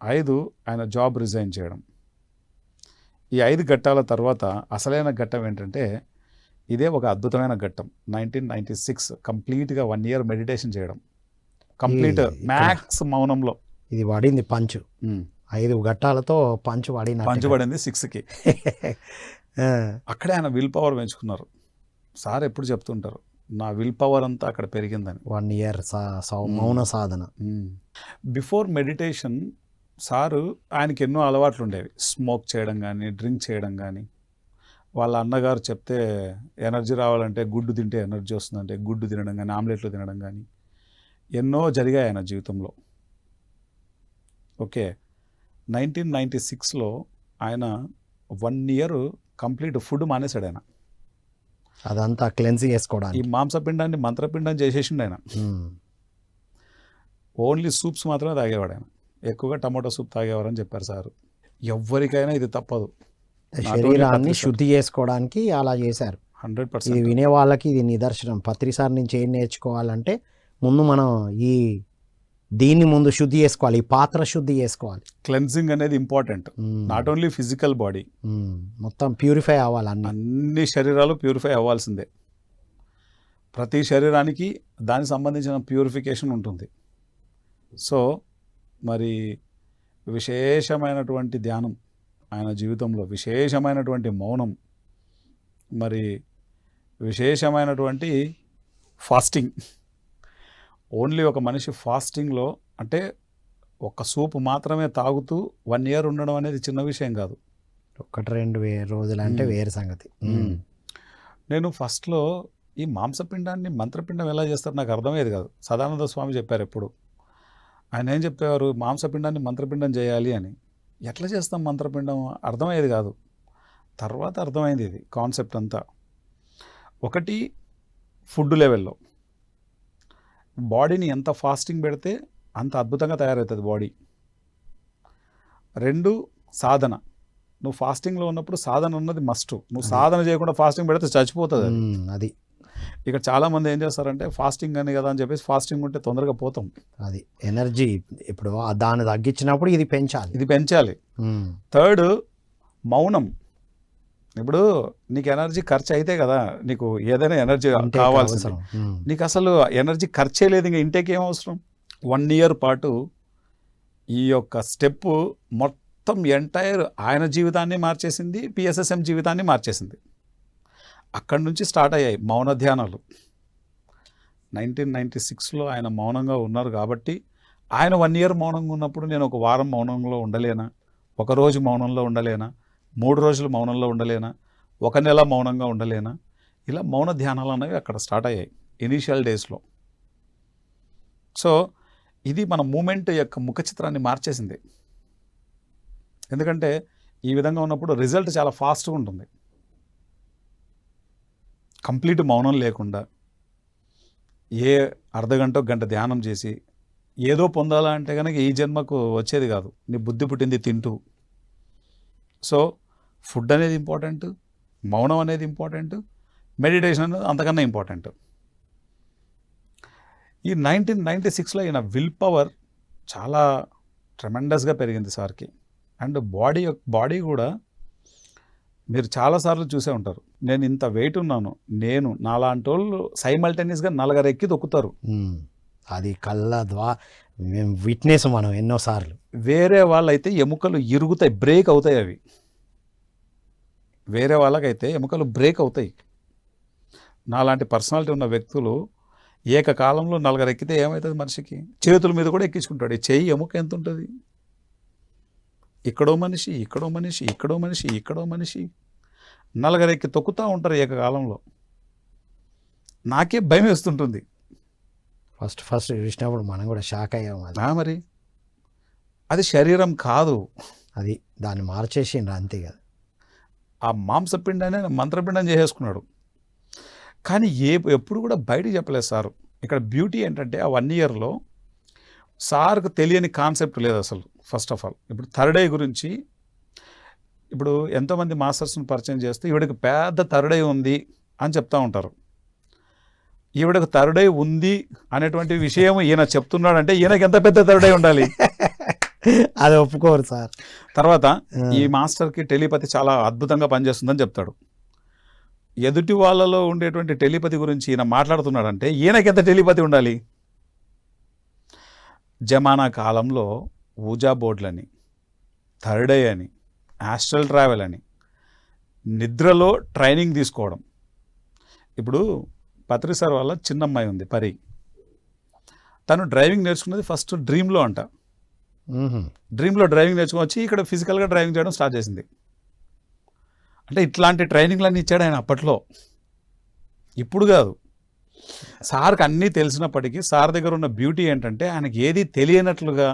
5 ఆయన జాబ్ రిజైన్ చేయడం. ఈ 5 ఘట్టాల తర్వాత అసలైన ఘట్టం ఏంటంటే ఇదే ఒక అద్భుతమైన ఘట్టం. 1996 కంప్లీట్గా 1 ఇయర్ మెడిటేషన్ చేయడం, కంప్లీట్ మ్యాక్స్ మౌనంలో. ఇది పడింది పంచు, 5 ఘట్టాలతో పంచు పడింది 6కి. అక్కడే ఆయన విల్ పవర్ పెంచుకున్నారు. సార్ ఎప్పుడు చెప్తుంటారు, నా విల్ పవర్ అంతా అక్కడ పెరిగిందని. 1 ఇయర్ మౌన సాధన. బిఫోర్ మెడిటేషన్ సారు ఆయనకి ఎన్నో అలవాట్లు ఉండేవి. స్మోక్ చేయడం కానీ, డ్రింక్ చేయడం కానీ, వాళ్ళ అన్నగారు చెప్తే ఎనర్జీ రావాలంటే గుడ్డు తింటే ఎనర్జీ వస్తుందంటే గుడ్డు తినడం కానీ, ఆమ్లెట్లు తినడం కానీ ఎన్నో జరిగాయి ఆయన జీవితంలో. ఓకే, 1996లో ఆయన 1 ఇయర్ కంప్లీట్ ఫుడ్ మానేశాడు. ఆయన అదంతా క్లెన్సింగ్ చేసుకోవడానికి ఈ మాంసపిండాన్ని మంత్రపిండం చేసేసిండు ఆయన. ఓన్లీ సూప్స్ మాత్రమే తాగేవాడు ఆయన. ఎక్కువగా టమాటో సూప్ తాగేవారని చెప్పారు సార్. ఎవరికైనా ఇది తప్పదు, శరీరాన్ని శుద్ధి చేసుకోవడానికి అలా చేశారు. 100%. ఇది వినే వాళ్ళకి ఇది నిదర్శనం. పత్రి సార్ నుంచి ఏం నేర్చుకోవాలంటే ముందు మనం దీన్ని ముందు శుద్ధి చేసుకోవాలి, ఈ పాత్ర శుద్ధి చేసుకోవాలి. క్లెన్సింగ్ అనేది important. Not only physical body, మొత్తం ప్యూరిఫై అవ్వాలి. అన్ని శరీరాలు ప్యూరిఫై అవ్వాల్సిందే. ప్రతి శరీరానికి దానికి సంబంధించిన ప్యూరిఫికేషన్ ఉంటుంది. సో మరి విశేషమైనటువంటి ధ్యానం ఆయన జీవితంలో, విశేషమైనటువంటి మౌనం, మరి విశేషమైనటువంటి ఫాస్టింగ్. ఓన్లీ ఒక మనిషి ఫాస్టింగ్లో అంటే ఒక సూప్ మాత్రమే తాగుతూ 1 year ఉండడం అనేది చిన్న విషయం కాదు. 1-2 రోజులు అంటే వేరే సంగతి. నేను ఫస్ట్లో ఈ మాంసపిండాన్ని మంత్రపిండం ఎలా చేస్తారు నాకు అర్థమయ్యేది కాదు. సదానంద స్వామి చెప్పారు ఎప్పుడు. ఆయన ఏం చెప్పేవారు, మాంసపిండాన్ని మంత్రపిండం చేయాలి అని. ఎట్లా చేస్తాం మంత్రపిండం అర్థమయ్యేది కాదు. తర్వాత అర్థమైంది ఇది కాన్సెప్ట్ అంతా. ఒకటి, ఫుడ్ లెవెల్లో బాడీని ఎంత ఫాస్టింగ్ పెడితే అంత అద్భుతంగా తయారవుతుంది బాడీ. 2, సాధన. నువ్వు ఫాస్టింగ్లో ఉన్నప్పుడు సాధన ఉన్నది మస్ట్. నువ్వు సాధన చేయకుండా ఫాస్టింగ్ పెడితే చచ్చిపోతుంది అది. ఇక్కడ చాలామంది ఏం చేస్తారంటే ఫాస్టింగ్ అని కదా అని చెప్పేసి ఫాస్టింగ్ ఉంటే తొందరగా పోతాం. అది ఎనర్జీ ఇప్పుడు దాన్ని తగ్గించినప్పుడు ఇది పెంచాలి. 3, మౌనం. ఇప్పుడు నీకు ఎనర్జీ ఖర్చు అయితే కదా నీకు ఏదైనా ఎనర్జీ కావాల్సింది. నీకు అసలు ఎనర్జీ ఖర్చే లేదు, ఇంకా ఇంటేక్ ఏం అవసరం. 1 year పాటు ఈ యొక్క స్టెప్ మొత్తం ఎంటైర్ ఆయన జీవితాన్ని మార్చేసింది, పిఎస్ఎస్ఎం జీవితాన్ని మార్చేసింది. అక్కడి నుంచి స్టార్ట్ అయ్యాయి మౌన ధ్యానాలు. 1996లో ఆయన మౌనంగా ఉన్నారు కాబట్టి ఆయన 1 year మౌనంగా ఉన్నప్పుడు నేను 1 వారం మౌనంలో ఉండలేనా, 1 రోజు మౌనంలో ఉండలేనా, 3 రోజులు మౌనంలో ఉండలేనా, 1 నెల మౌనంగా ఉండలేనా? ఇలా మౌన ధ్యానాలు అనేవి అక్కడ స్టార్ట్ అయ్యాయి ఇనీషియల్ డేస్లో. సో ఇది మన మూమెంట్ యొక్క ముఖ చిత్రాన్ని మార్చేసింది. ఎందుకంటే ఈ విధంగా ఉన్నప్పుడు రిజల్ట్ చాలా ఫాస్ట్గా ఉంటుంది. కంప్లీట్ మౌనం లేకుండా ఏ అర్ధగంట గంట ధ్యానం చేసి ఏదో పొందాలా అంటే కనుక ఈ జన్మకు వచ్చేది కాదు. నీ బుద్ధి పుట్టింది తింటూ. సో ఫుడ్ అనేది ఇంపార్టెంట్, మౌనం అనేది ఇంపార్టెంట్, మెడిటేషన్ అనేది అంతకన్నా ఇంపార్టెంట్. ఈ 1996లో ఈయన విల్ పవర్ చాలా ట్రెమెండస్గా పెరిగింది సార్కి. అండ్ బాడీ కూడా మీరు చాలాసార్లు చూసే ఉంటారు. నేను ఇంత వెయిట్ ఉన్నాను, నేను నాలాంటి వాళ్ళు సైమల్టేనియస్గా 4 ఎక్కి తొక్కుతారు. అది మేము విట్నెస్ మనం ఎన్నోసార్లు. వేరే వాళ్ళైతే ఎముకలు ఇరుగుతాయి, బ్రేక్ అవుతాయి. అవి వేరే వాళ్ళకైతే ఎముకలు బ్రేక్ అవుతాయి. నాలాంటి పర్సనాలిటీ ఉన్న వ్యక్తులు ఏకకాలంలో 4 ఎక్కితే ఏమవుతుంది మనిషికి? చేతుల మీద కూడా ఎక్కించుకుంటాడు. ఈ చెయ్యి ఎముక ఎంత ఉంటుంది? ఇక్కడో మనిషి, ఇక్కడో మనిషి, ఇక్కడో మనిషి, ఇక్కడో మనిషి 4 ఎక్కి తొక్కుతూ ఉంటారు ఏకకాలంలో. నాకే భయం వేస్తుంటుంది. ఫస్ట్ చూసినప్పుడు మనం కూడా షాక్ అయ్యాము. మరి అది శరీరం కాదు, అది దాన్ని మార్చేసిండ్రు అంతే కదా. ఆ మాంసపిండాన్ని మంత్రపిండం చేసేసుకున్నాడు. కానీ ఎప్పుడు కూడా బయటికి చెప్పలేదు సారు. ఇక్కడ బ్యూటీ ఏంటంటే ఆ 1 yearలో సార్కు తెలియని కాన్సెప్ట్ లేదు అసలు. ఫస్ట్ ఆఫ్ ఆల్ ఇప్పుడు థర్డ్ ఐ గురించి ఇప్పుడు ఎంతోమంది మాస్టర్స్ని పరిచయం చేస్తే ఈవిడకి పెద్ద థర్డ్ ఐ ఉంది అని చెప్తూ ఉంటారు. ఈవిడకు థర్డ్ ఐ ఉంది అనేటువంటి విషయం ఈయన చెప్తున్నాడంటే ఈయనకి ఎంత పెద్ద థర్డ్ ఐ ఉండాలి? అది ఒప్పుకోరు సార్. తర్వాత ఈ మాస్టర్కి టెలిపతి చాలా అద్భుతంగా పనిచేస్తుందని చెప్తాడు. ఎదుటి వాళ్ళలో ఉండేటువంటి టెలిపతి గురించి ఈయన మాట్లాడుతున్నాడంటే ఈయనకి ఎంత టెలిపతి ఉండాలి? జమానా కాలంలో ఊజా బోర్డులని, థర్డ్ ఐ అని, ఆస్ట్రల్ ట్రావెల్ అని, నిద్రలో ట్రైనింగ్ తీసుకోవడం. ఇప్పుడు పత్రి సార్ వాళ్ళ చిన్నమ్మాయి ఉంది పరి. తను డ్రైవింగ్ నేర్చుకున్నది ఫస్ట్ డ్రీమ్లో అంట. డ్రీమ్లో డ్రైవింగ్ నేర్చుకుని వచ్చి ఇక్కడ ఫిజికల్గా డ్రైవింగ్ చేయడం స్టార్ట్ చేసింది. అంటే ఇట్లాంటి ట్రైనింగ్లన్నీ ఇచ్చాడు ఆయన అప్పట్లో, ఇప్పుడు కాదు. సార్కి అన్నీ తెలిసినప్పటికీ సార్ దగ్గర ఉన్న బ్యూటీ ఏంటంటే ఆయనకి ఏది తెలియనట్లుగా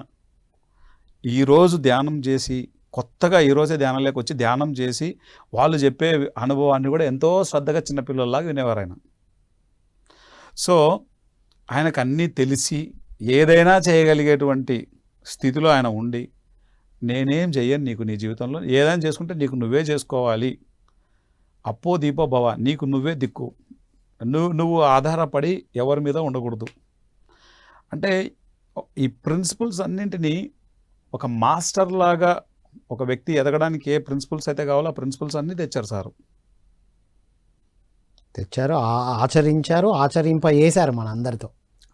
ఈరోజు ధ్యానం చేసి కొత్తగా ఈరోజే ధ్యానంలోకి వచ్చి ధ్యానం చేసి వాళ్ళు చెప్పే అనుభవాన్ని కూడా ఎంతో శ్రద్ధగా చిన్నపిల్లల్లాగా వినేవారు ఆయన. సో ఆయనకు అన్నీ తెలిసి ఏదైనా చేయగలిగేటువంటి స్థితిలో ఆయన ఉండి, నేనేం చెయ్యను నీకు నీ జీవితంలో, ఏదైనా చేసుకుంటే నీకు నువ్వే చేసుకోవాలి, అప్పో దీపో భవ, నీకు నువ్వే దిక్కు, నువ్వు ఆధారపడి ఎవరి మీద ఉండకూడదు. అంటే ఈ ప్రిన్సిపల్స్ అన్నింటినీ ఒక మాస్టర్ లాగా ఒక వ్యక్తి ఎదగడానికి ఏ ప్రిన్సిపల్స్ అయితే కావాలో ఆ ప్రిన్సిపల్స్ అన్నీ తెచ్చారు సారు. ఆచరించారు, ఆచరింపజేశారు మన అందరితో.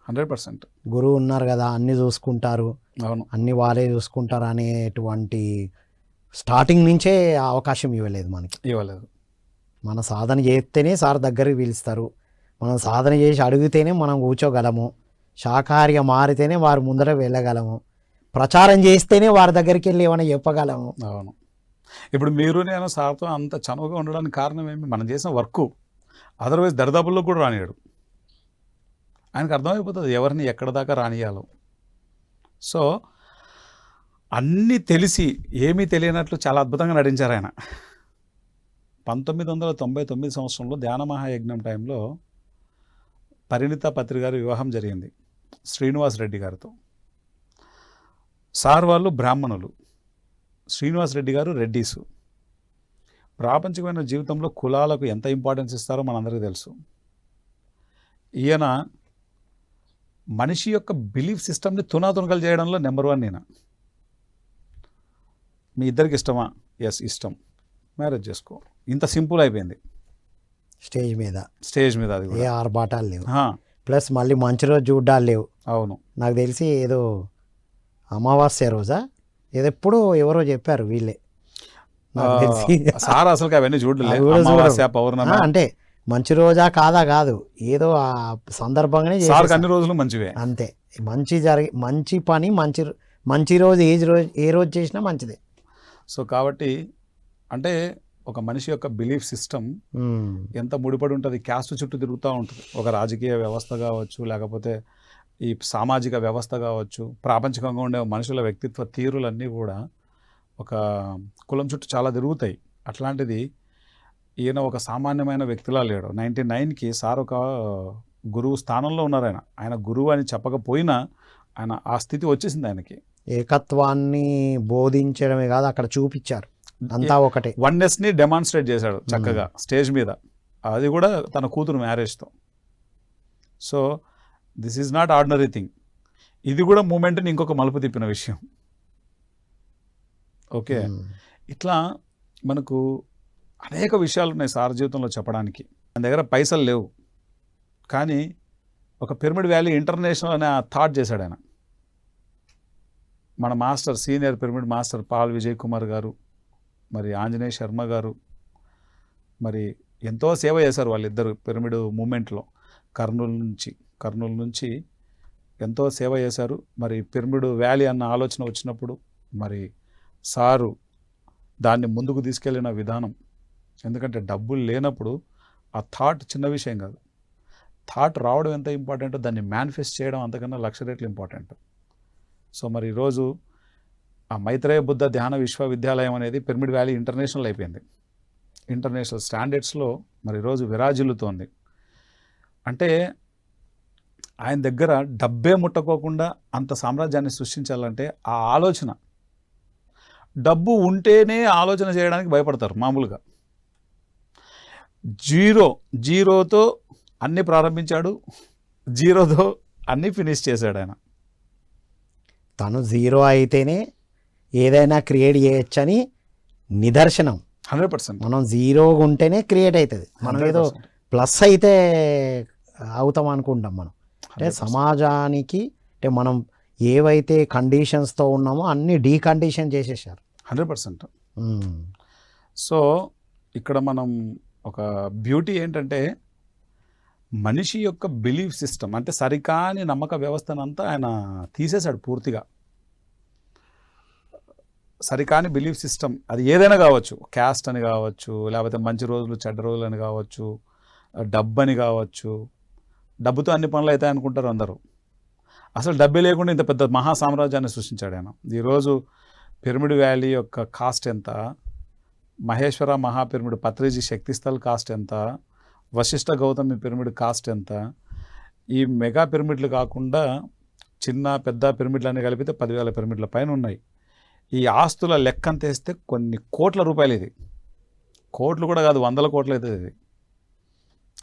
100%. గురువు ఉన్నారు కదా, అన్నీ చూసుకుంటారు, అవును, అన్నీ వాళ్ళే చూసుకుంటారు అనేటువంటి స్టార్టింగ్ నుంచే అవకాశం ఇవ్వలేదు మనకి. ఇవ్వలేదు. మన సాధన చేస్తేనే సార్ దగ్గరికి పిలుస్తారు. మనం సాధన చేసి అడిగితేనే మనం కూర్చోగలము. శాకాహారిగా మారితేనే వారి ముందర వెళ్ళగలము. ప్రచారం చేస్తేనే వారి దగ్గరికి వెళ్ళి ఏమైనా చెప్పగలము. అవును. ఇప్పుడు మీరు నేను సార్తో అంత చనువుగా ఉండడానికి కారణం ఏమి? మనం చేసిన వర్క్. అదర్వైజ్ దరిదాపుల్లో కూడా రానియాడు. ఆయనకు అర్థమైపోతుంది ఎవరిని ఎక్కడ దాకా రానియాలో. సో అన్నీ తెలిసి ఏమీ తెలియనట్లు చాలా అద్భుతంగా నటించారు ఆయన. 1999 సంవత్సరంలో ధ్యాన మహాయజ్ఞం టైంలో పరిణిత పత్రి గారి వివాహం జరిగింది శ్రీనివాస్ రెడ్డి గారితో. సార్ వాళ్ళు బ్రాహ్మణులు, శ్రీనివాస్ రెడ్డి గారు రెడ్డీసు. ప్రాపంచికమైన జీవితంలో కులాలకు ఎంత ఇంపార్టెన్స్ ఇస్తారో మనందరికీ తెలుసు. ఈయన మనిషి యొక్క బిలీఫ్ సిస్టమ్ని తునాతునకలు చేయడంలో నెంబర్ 1 నేను. మీ ఇద్దరికి ఇష్టమా? ఎస్ ఇష్టం, మ్యారేజ్ చేసుకో. ఇంత సింపుల్ అయిపోయింది స్టేజ్ మీద అది ఏ ఆర్భాటాలు లేవు. కూడా. ప్లస్ మళ్ళీ మంచి రోజు చూడ్డాలు లేవు. అవును. నాకు తెలిసి ఏదో అమావాస్య రోజా ఏదో ఎప్పుడో ఎవరో చెప్పారు వీళ్ళే. నాకు తెలిసి సార్ అసలు అవన్నీ చూడలేదు. అవి కూడా అమావాస్య, చూడరు. పౌర్ణమి అంటే మంచి రోజా కాదు ఏదో ఆ సందర్భంగానే సార్కి చేసేసారు. అన్ని రోజులు మంచివే. అంతే. మంచి పని మంచి రోజు ఏ రోజు చేసినా మంచిదే. సో కాబట్టి అంటే ఒక మనిషి యొక్క బిలీఫ్ సిస్టమ్ ఉమ్. ఎంత ముడిపడి ఉంటుంది, క్యాస్ట్ చుట్టూ తిరుగుతూ ఉంటుంది. ఒక రాజకీయ వ్యవస్థ కావచ్చు, లేకపోతే ఈ సామాజిక వ్యవస్థ కావచ్చు, ప్రాపంచికంగా ఉండే మనుషుల వ్యక్తిత్వ తీరులన్నీ కూడా ఒక కులం చుట్టూ చాలా తిరుగుతాయి. అట్లాంటిది ఈయన ఒక సామాన్యమైన వ్యక్తిలా లేడు. 99కి సార్ ఒక గురువు స్థానంలో ఉన్నారు. ఆయన గురువు అని చెప్పకపోయినా ఆయన ఆ స్థితి వచ్చేసింది ఆయనకి. ఏకత్వాన్ని బోధించడమే కాదు అక్కడ చూపించారు అంతా ఒకటే. వన్నెస్ని డెమాన్స్ట్రేట్ చేశాడు చక్కగా స్టేజ్ మీద, అది కూడా తన కూతురు మ్యారేజ్తో. So this is not ordinary thing. ఇది కూడా మూమెంట్ని ఇంకొక మలుపు తిప్పిన విషయం. ఓకే, ఇట్లా మనకు అనేక విషయాలు ఉన్నాయి సార్ జీవితంలో చెప్పడానికి. మన దగ్గర పైసలు లేవు, కానీ ఒక పిరమిడ్ వ్యాలీ ఇంటర్నేషనల్ అనే థాట్ చేశాడు ఆయన. మన master, senior pyramid master Paul Vijay Kumar గారు, మరి ఆంజనేయ శర్మ గారు, మరి ఎంతో సేవ చేశారు వాళ్ళిద్దరు పిరమిడ్ మూమెంట్లో. కర్నూలు నుంచి ఎంతో సేవ చేశారు. మరి పిరమిడ్ వ్యాలీ అన్న ఆలోచన వచ్చినప్పుడు మరి సారు దాన్ని ముందుకు తీసుకెళ్ళిన విధానం. ఎందుకంటే డబ్బులు లేనప్పుడు ఆ థాట్ చిన్న విషయం కాదు. థాట్ రావడం ఎంత ఇంపార్టెంటో దాన్ని మేనిఫెస్ట్ చేయడం అంతకన్నా 1,00,000 రెట్లు ఇంపార్టెంట్. సో మరి ఈరోజు ఆ మైత్రేయ బుద్ధ ధ్యాన విశ్వవిద్యాలయం అనేది పిరమిడ్ వ్యాలీ ఇంటర్నేషనల్ అయిపోయింది. ఇంటర్నేషనల్ స్టాండర్డ్స్లో మరి ఈరోజు విరాజిల్లుతోంది. అంటే ఆయన దగ్గర డబ్బే ముట్టకోకుండా అంత సామ్రాజ్యాన్ని సృష్టించాలంటే ఆ ఆలోచన, డబ్బు ఉంటేనే ఆలోచన చేయడానికి భయపడతారు మామూలుగా. జీరోతో అన్నీ ప్రారంభించాడు, జీరోతో అన్నీ ఫినిష్ చేశాడు ఆయన. తను జీరో అయితేనే ఏదైనా క్రియేట్ చేయొచ్చని నిదర్శనం. 100%. మనం జీరోగా ఉంటేనే క్రియేట్ అవుతుంది. మనం ఏదో 100%. ప్లస్ అయితే అవుతాం అనుకుంటాం మనం. అంటే 100%. సమాజానికి అంటే మనం ఏవైతే కండిషన్స్తో ఉన్నామో అన్నీ డీకండిషన్ చేసేసారు. 100%. సో ఇక్కడ మనం ఒక బ్యూటీ ఏంటంటే మనిషి యొక్క బిలీఫ్ సిస్టమ్, అంటే సరికాని నమ్మక వ్యవస్థనంతా ఆయన తీసేశాడు పూర్తిగా. సరికాని బిలీఫ్ సిస్టమ్ అది ఏదైనా కావచ్చు, క్యాస్ట్ అని కావచ్చు, లేకపోతే మంచి రోజులు చెడ్డ రోజులు అని కావచ్చు, డబ్బు అని కావచ్చు. డబ్బుతో అన్ని పనులు అవుతాయి అనుకుంటారు అందరూ. అసలు డబ్బే లేకుండా ఇంత పెద్ద మహా సామ్రాజ్యాన్ని సృష్టించాడు ఆయన. ఈరోజు పిరమిడ్ వ్యాలీ యొక్క కాస్ట్ ఎంత, మహేశ్వర మహాపిరమిడ్ పత్రిజీ శక్తిస్థల్ కాస్ట్ ఎంత, వశిష్ఠ గౌతమి పిరమిడ్ కాస్ట్ ఎంత, ఈ మెగా పిరమిడ్లు కాకుండా చిన్న పెద్ద పిరమిడ్లన్నీ కలిపితే 10,000 పిరమిడ్ల పైన ఉన్నాయి. ఈ ఆస్తుల లెక్కను తెస్తే కొన్ని కోట్ల రూపాయలు. ఇది కోట్లు కూడా కాదు, 100 కోట్లు అవుతుంది ఇది.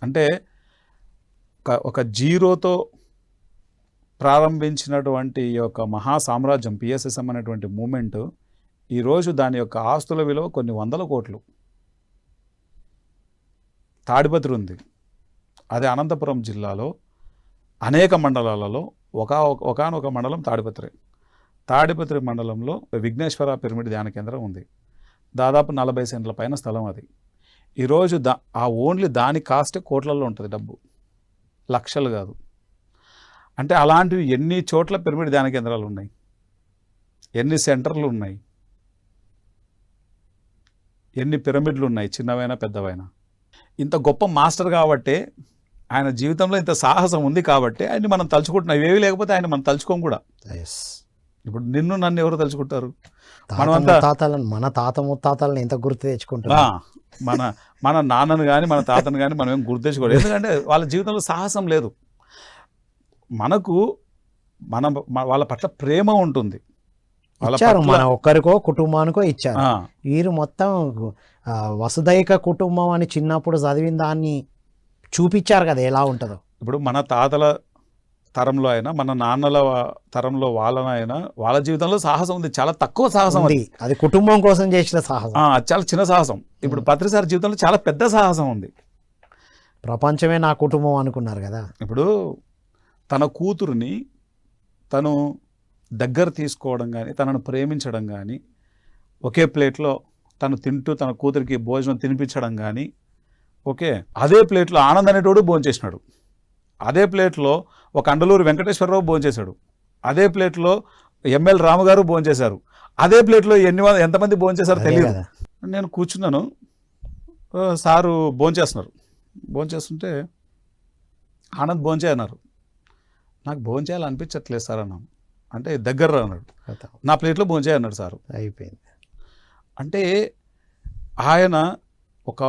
అంటే ఒక జీరోతో ప్రారంభించినటువంటి ఈ యొక్క మహా సామ్రాజ్యం పిఎస్ఎస్ఎం అనేటువంటి మూమెంట్ ఈరోజు దాని యొక్క ఆస్తుల విలువ కొన్ని 100 కోట్లు. తాడిపత్రి ఉంది, అది అనంతపురం జిల్లాలో అనేక మండలాలలో ఒకానొక మండలం తాడిపత్రి మండలంలో విఘ్నేశ్వర పిరమిడ్ ధ్యాన కేంద్రం ఉంది. దాదాపు 40 సెంట్ల పైన స్థలం అది. ఈరోజు ఆ ఓన్లీ దాని కాస్టే కోట్లలో ఉంటుంది డబ్బు, లక్షలు కాదు. అంటే అలాంటివి ఎన్ని చోట్ల పిరమిడ్ ధ్యాన కేంద్రాలు ఉన్నాయి, ఎన్ని సెంటర్లు ఉన్నాయి, ఎన్ని పిరమిడ్లు ఉన్నాయి, చిన్నవైనా పెద్దవైనా. ఇంత గొప్ప మాస్టర్ కాబట్టే, ఆయన జీవితంలో ఇంత సాహసం ఉంది కాబట్టి ఆయన మనం తలుచుకుంటున్నాం. ఇవేవి లేకపోతే ఆయన మనం తలుచుకోం కూడా. ఇప్పుడు నిన్ను నన్ను ఎవరు తలుచుకుంటారు? మనమంతా మన తాత ముత్తాతలను ఎంత గుర్తు తెచ్చుకుంటాం. మన నాన్నను కానీ మన తాతను కానీ మనం ఏం గుర్తు తెచ్చుకోలేదు. ఎందుకంటే వాళ్ళ జీవితంలో సాహసం లేదు. మనకు వాళ్ళ పట్ల ప్రేమ ఉంటుంది. ఇచ్చారు, మన ఒక్కరికో కుటుంబానికో ఇచ్చారు. వీరు మొత్తం వసుదైక కుటుంబం అని చిన్నప్పుడు చదివిన దాన్ని చూపించారు కదా ఎలా ఉంటుందో. ఇప్పుడు మన తాతల తరంలో అయినా మన నాన్నల తరంలో వాళ్ళనైనా వాళ్ళ జీవితంలో సాహసం ఉంది, చాలా తక్కువ సాహసం ఉంది. అది కుటుంబం కోసం చేసిన సాహసం, చాలా చిన్న సాహసం. ఇప్పుడు పత్రిసారి జీవితంలో చాలా పెద్ద సాహసం ఉంది. ప్రపంచమే నా కుటుంబం అనుకున్నారు కదా. ఇప్పుడు తన కూతురుని తను దగ్గర తీసుకోవడం కానీ, తనను ప్రేమించడం కానీ, ఒకే ప్లేట్లో తను తింటూ తన కూతురికి భోజనం తినిపించడం కానీ, ఓకే, అదే ప్లేట్లో ఆనంద్ అనేటోడు భోంచేసినాడు, అదే ప్లేట్లో ఒక అండలూరు వెంకటేశ్వరరావు భోంచేశాడు, అదే ప్లేట్లో ఎంఎల్ రాము గారు భోంచేశారు, అదే ప్లేట్లో ఎంతమంది భోంచేశారో తెలియదు. నేను కూర్చున్నాను, సారు భోంచేస్తున్నారు. భోంచేస్తుంటే ఆనంద్ భోంచే అన్నారు. నాకు భోంచేయాలి అనిపించట్లేదు సార్ అన్నాను. అంటే దగ్గర అన్నాడు. నా ప్లేట్లో భోంచే అన్నాడు సారు. అయిపోయింది. అంటే ఆయన ఒక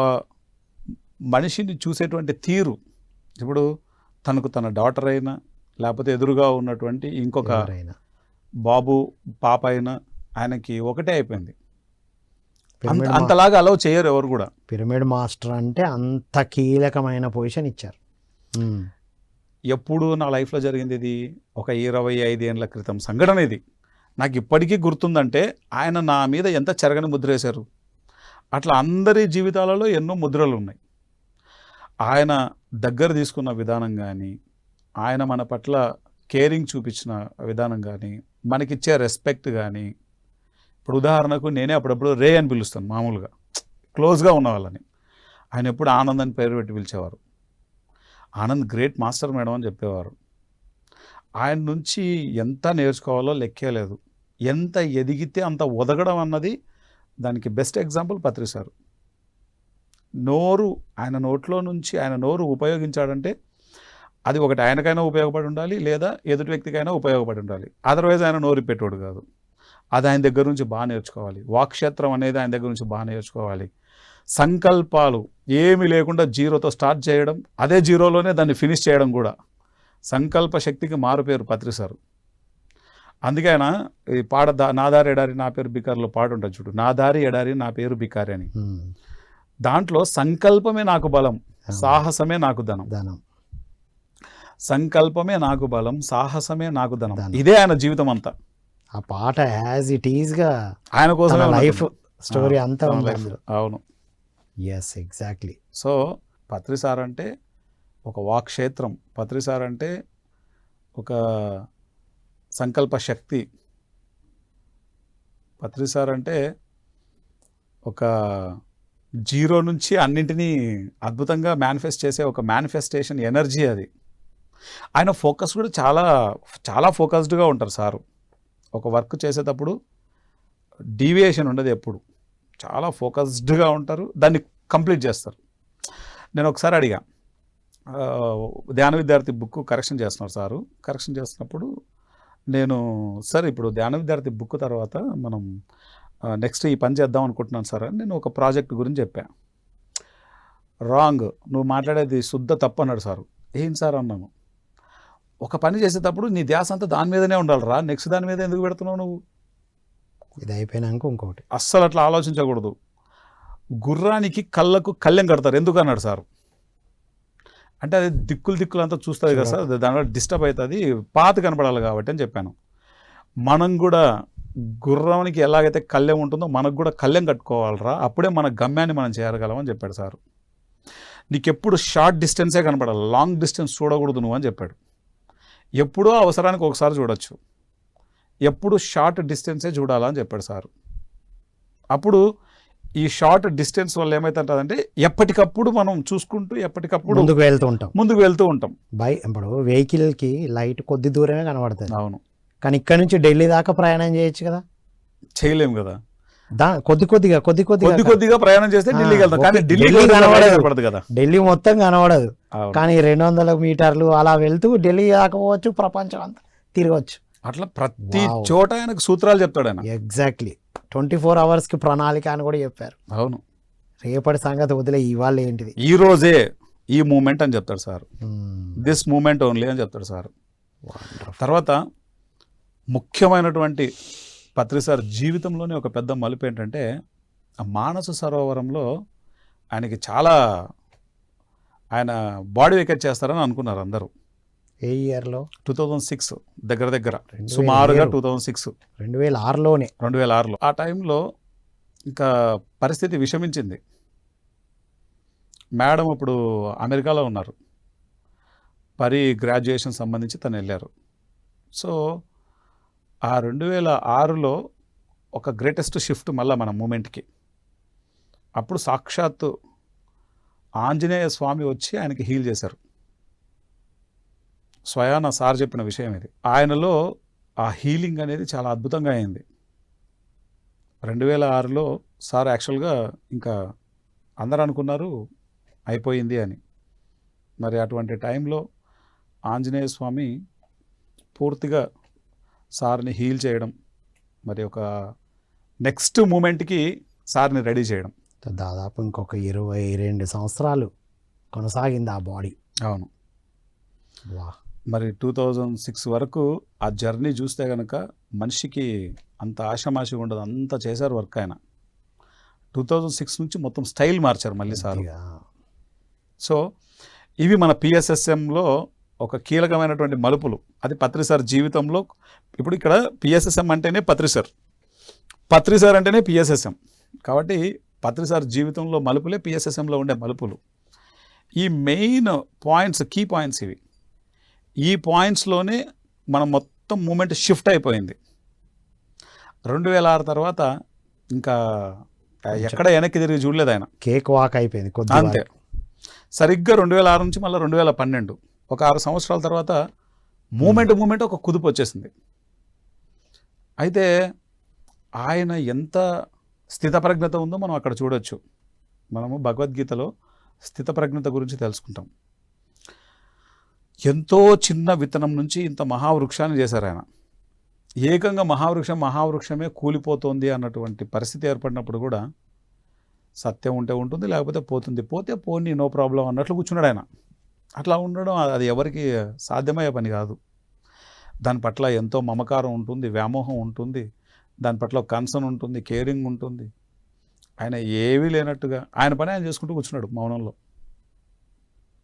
మనిషిని చూసేటువంటి తీరు, ఇప్పుడు తనకు తన డాటర్ అయినా లేకపోతే ఎదురుగా ఉన్నటువంటి ఇంకొక బాబు పాప అయినా ఆయనకి ఒకటే అయిపోయింది. అంతలాగా అలౌ చేయరు ఎవరు కూడా. పిరమిడ్ మాస్టర్ అంటే అంత కీలకమైన పొజిషన్ ఇచ్చారు. ఎప్పుడు నా లైఫ్లో జరిగింది ఇది ఒక 25 ఏళ్ళ క్రితం సంఘటన. ఇది నాకు ఇప్పటికీ గుర్తుందంటే ఆయన నా మీద ఎంత చెరగని ముద్ర వేశారు. అట్లా అందరి జీవితాలలో ఎన్నో ముద్రలు ఉన్నాయి. ఆయన దగ్గర తీసుకున్న విధానం కానీ, ఆయన మన పట్ల కేరింగ్ చూపించిన విధానం కానీ, మనకిచ్చే రెస్పెక్ట్ కానీ. ఇప్పుడు ఉదాహరణకు నేనే అప్పుడప్పుడు రే అని పిలుస్తాను, మామూలుగా క్లోజ్గా ఉన్న వాళ్ళని. ఆయన ఎప్పుడు ఆనంద్ అని పేరు పెట్టి పిలిచేవారు. ఆనంద్ గ్రేట్ మాస్టర్ మేడం అని చెప్పేవారు. ఆయన నుంచి ఎంత నేర్చుకోవాలో లెక్కే లేదు. ఎంత ఎదిగితే అంత ఒదగడం అన్నది దానికి బెస్ట్ ఎగ్జాంపుల్ పత్రి సార్. నోరు, ఆయన నోట్లో నుంచి ఆయన నోరు ఉపయోగించాడంటే అది ఒకటి ఆయనకైనా ఉపయోగపడి ఉండాలి, లేదా ఎదుటి వ్యక్తికైనా ఉపయోగపడి ఉండాలి. అదర్వైజ్ ఆయన నోరు పెట్టాడు కాదు. అది ఆయన దగ్గర నుంచి బాగా నేర్చుకోవాలి. వాక్క్షేత్రం అనేది ఆయన దగ్గర నుంచి బాగా నేర్చుకోవాలి. సంకల్పాలు ఏమీ లేకుండా జీరోతో స్టార్ట్ చేయడం, అదే జీరోలోనే దాన్ని ఫినిష్ చేయడం కూడా. సంకల్ప శక్తికి మారు పేరు పత్రి సారు. అందుకే ఆయన ఈ నా దారి ఎడారి నా పేరు బికారిలో పాట ఉంటుంది చూడు, నా దారి ఎడారి నా పేరు బికారి అని. దాంట్లో సంకల్పమే నాకు బలం, సాహసమే నాకు ధనం. సంకల్పమే నాకు బలం, సాహసమే నాకు ధనం. ఇదే ఆయన జీవితం అంతా. ఆ పాట యాజ్ ఇట్ ఈస్ గా ఆయన కోసం లైఫ్ స్టోరీ అంతా. అవును, ఎస్, ఎగ్జాక్ట్లీ. సో పత్రి సార్ అంటే ఒక వాక్క్షేత్రం, పత్రి సార్ అంటే ఒక సంకల్ప శక్తి, పత్రి సార్ అంటే ఒక జీరో నుంచి అన్నింటినీ అద్భుతంగా మేనిఫెస్ట్ చేసే ఒక మేనిఫెస్టేషన్ ఎనర్జీ అది. ఆయన ఫోకస్ కూడా చాలా చాలా ఫోకస్డ్గా ఉంటారు సారు. ఒక వర్క్ చేసేటప్పుడు డీవియేషన్ ఉండదు ఎప్పుడు, చాలా ఫోకస్డ్గా ఉంటారు, దాన్ని కంప్లీట్ చేస్తారు. నేను ఒకసారి అడిగా, ధ్యాన విద్యార్థి బుక్ కరెక్షన్ చేస్తున్నారు సారు. కరెక్షన్ చేస్తున్నప్పుడు నేను, సార్ ఇప్పుడు ధ్యాన విద్యార్థి బుక్ తర్వాత మనం నెక్స్ట్ ఈ పని చేద్దాం అనుకుంటున్నాను సార్ అని నేను ఒక ప్రాజెక్ట్ గురించి చెప్పాను. రాంగ్, నువ్వు మాట్లాడేది శుద్ధ తప్పు అన్నాడు సారు. ఏం సార్ అన్నాను, ఒక పని చేసేటప్పుడు నీ ధ్యాస అంతా దాని మీదనే ఉండాలిరా, నెక్స్ట్ దాని మీద ఎందుకు పెడుతున్నావు నువ్వు? ఇది అయిపోయినాక ఇంకోటి. అస్సలు అట్లా ఆలోచించకూడదు. గుర్రానికి కళ్ళకు కళ్ళెం కడతారు ఎందుకు అన్నాడు సారు. అంటే అది దిక్కులు అంతా చూస్తుంది కదా సార్, దానివల్ల డిస్టర్బ్ అవుతుంది, పాత కనపడాలి కాబట్టి అని చెప్పాను. మనం కూడా గుర్రానికి ఎలాగైతే కళ్ళెం ఉంటుందో మనకు కూడా కళ్ళెం కట్టుకోవాలరా, అప్పుడే మన గమ్యాన్ని మనం చేయగలమని చెప్పాడు సారు. నీకెప్పుడు షార్ట్ డిస్టెన్సే కనపడాలి, లాంగ్ డిస్టెన్స్ చూడకూడదు నువ్వు అని చెప్పాడు. ఎప్పుడో అవసరానికి ఒకసారి చూడొచ్చు, ఎప్పుడు షార్ట్ డిస్టెన్సే చూడాలని చెప్పాడు సారు. అప్పుడు ఈ షార్ట్ డిస్టెన్స్ వల్ల ఏమైతుంటుందంటే ఎప్పటికప్పుడు మనం చూసుకుంటూ ఎప్పటికప్పుడు ముందుకు వెళ్తూ ఉంటాం. ముందుకు వెళ్తూ ఉంటాం. ఇప్పుడు వెహికల్కి లైట్ కొద్ది దూరమే కనబడుతుంది, అవును, కానీ ఇక్కడ నుంచి ఢిల్లీ దాకా ప్రయాణం చేయొచ్చు కదా. చేయలేము కదా, కొద్ది కొద్దిగా ప్రయాణం చేస్తే ఢిల్లీకి వెళ్తాం, కానీ ఢిల్లీ కనబడదు కదా, ఢిల్లీ మొత్తం కనబడదు. అవును. కానీ 200 మీటర్లు అలా వెళ్తూ ఢిల్లీ దాకపోవచ్చు, ప్రపంచం అంతా తిరగవచ్చు. అట్లా ప్రతి చోట ఆయనకు సూత్రాలు చెప్తాడు ఆయన. ఎగ్జాక్ట్లీ 24 hours ప్రణాళిక అని కూడా చెప్పారు. అవును, రేపటి సంగతి వదిలే, ఇవాళ ఏంటిది, ఈ రోజే ఈ మూమెంట్ అని చెప్తాడు సార్. దిస్ మూమెంట్ ఓన్లీ అని చెప్తాడు సార్. తర్వాత ముఖ్యమైనటువంటి పత్రి సార్ జీవితంలోనే ఒక పెద్ద మలుపు ఏంటంటే, ఆ మానస సరోవరంలో ఆయనకి చాలా ఆయన బాడీ వెకెట్ చేస్తారని అనుకున్నారు అందరూ. ఏ ఇయర్లో? 2006 దగ్గర సుమారుగా 2006 2006లోనే 2006లో. ఆ టైంలో ఇంకా పరిస్థితి విషమించింది. మేడం ఇప్పుడు అమెరికాలో ఉన్నారు, గ్రాడ్యుయేషన్ సంబంధించి తను వెళ్ళారు. సో ఆ 2006లో ఒక గ్రేటెస్ట్ షిఫ్ట్ మళ్ళీ మన మూమెంట్కి. అప్పుడు సాక్షాత్తు ఆంజనేయ స్వామి వచ్చి ఆయనకి హీల్ చేశారు. స్వయాన సార్ చెప్పిన విషయం ఇది. ఆయనలో ఆ హీలింగ్ అనేది చాలా అద్భుతంగా అయింది. 2006లో సార్ యాక్చువల్గా ఇంకా అందరూ అనుకున్నారు అయిపోయింది అని. మరి అటువంటి టైంలో ఆంజనేయ స్వామి పూర్తిగా సార్ని హీల్ చేయడం, మరి ఒక నెక్స్ట్ మూమెంట్కి సార్ని రెడీ చేయడం. దాదాపు ఇంకొక 22 సంవత్సరాలు కొనసాగింది ఆ బాడీ. అవును. మరి 2006 వరకు ఆ జర్నీ చూస్తే కనుక మనిషికి అంత ఆషామాషిగా ఉండదు, అంత చేశారు వర్క్ ఆయన. 2006 నుంచి మొత్తం స్టైల్ మార్చారు మళ్ళీ సార్. సో ఇవి మన పిఎస్ఎస్ఎంలో ఒక కీలకమైనటువంటి మలుపులు. అది పత్రి సార్ జీవితంలో. ఇప్పుడు ఇక్కడ పిఎస్ఎస్ఎం అంటేనే పత్రి సార్ అంటేనే పిఎస్ఎస్ఎం. కాబట్టి పత్రి సార్ జీవితంలో మలుపులే పిఎస్ఎస్ఎంలో ఉండే మలుపులు. ఈ మెయిన్ పాయింట్స్, కీ పాయింట్స్ ఇవి. ఈ పాయింట్స్లోనే మనం మొత్తం మూమెంట్ షిఫ్ట్ అయిపోయింది. 2006 తర్వాత ఇంకా ఎక్కడ వెనక్కి తిరిగి చూడలేదు ఆయన. కేక్ వాక్ అయిపోయింది అంతే. సరిగ్గా 2006 నుంచి మళ్ళీ 2012 ఒక 6 సంవత్సరాల తర్వాత మూమెంట్ ఒక కుదుపు వచ్చేసింది. అయితే ఆయన ఎంత స్థితప్రజ్ఞత ఉందో మనం అక్కడ చూడొచ్చు. మనము భగవద్గీతలో స్థితప్రజ్ఞత గురించి తెలుసుకుంటాం. ఎంతో చిన్న విత్తనం నుంచి ఇంత మహావృక్షాన్ని చేశారు ఆయన. ఏకంగా మహావృక్షమే కూలిపోతుంది అన్నటువంటి పరిస్థితి ఏర్పడినప్పుడు కూడా సత్యం ఉంటే ఉంటుంది, లేకపోతే పోతే పోనీ, నో ప్రాబ్లం అన్నట్లు కూర్చున్నాడు ఆయన. అట్లా ఉండడం అది ఎవరికి సాధ్యమయ్యే పని కాదు. దాని పట్ల ఎంతో మమకారం ఉంటుంది, వ్యామోహం ఉంటుంది, దాని పట్ల కన్సర్న్ ఉంటుంది, కేరింగ్ ఉంటుంది. ఆయన ఏవీ లేనట్టుగా ఆయన పని ఆయన చేసుకుంటూ కూర్చున్నాడు మౌనంలో.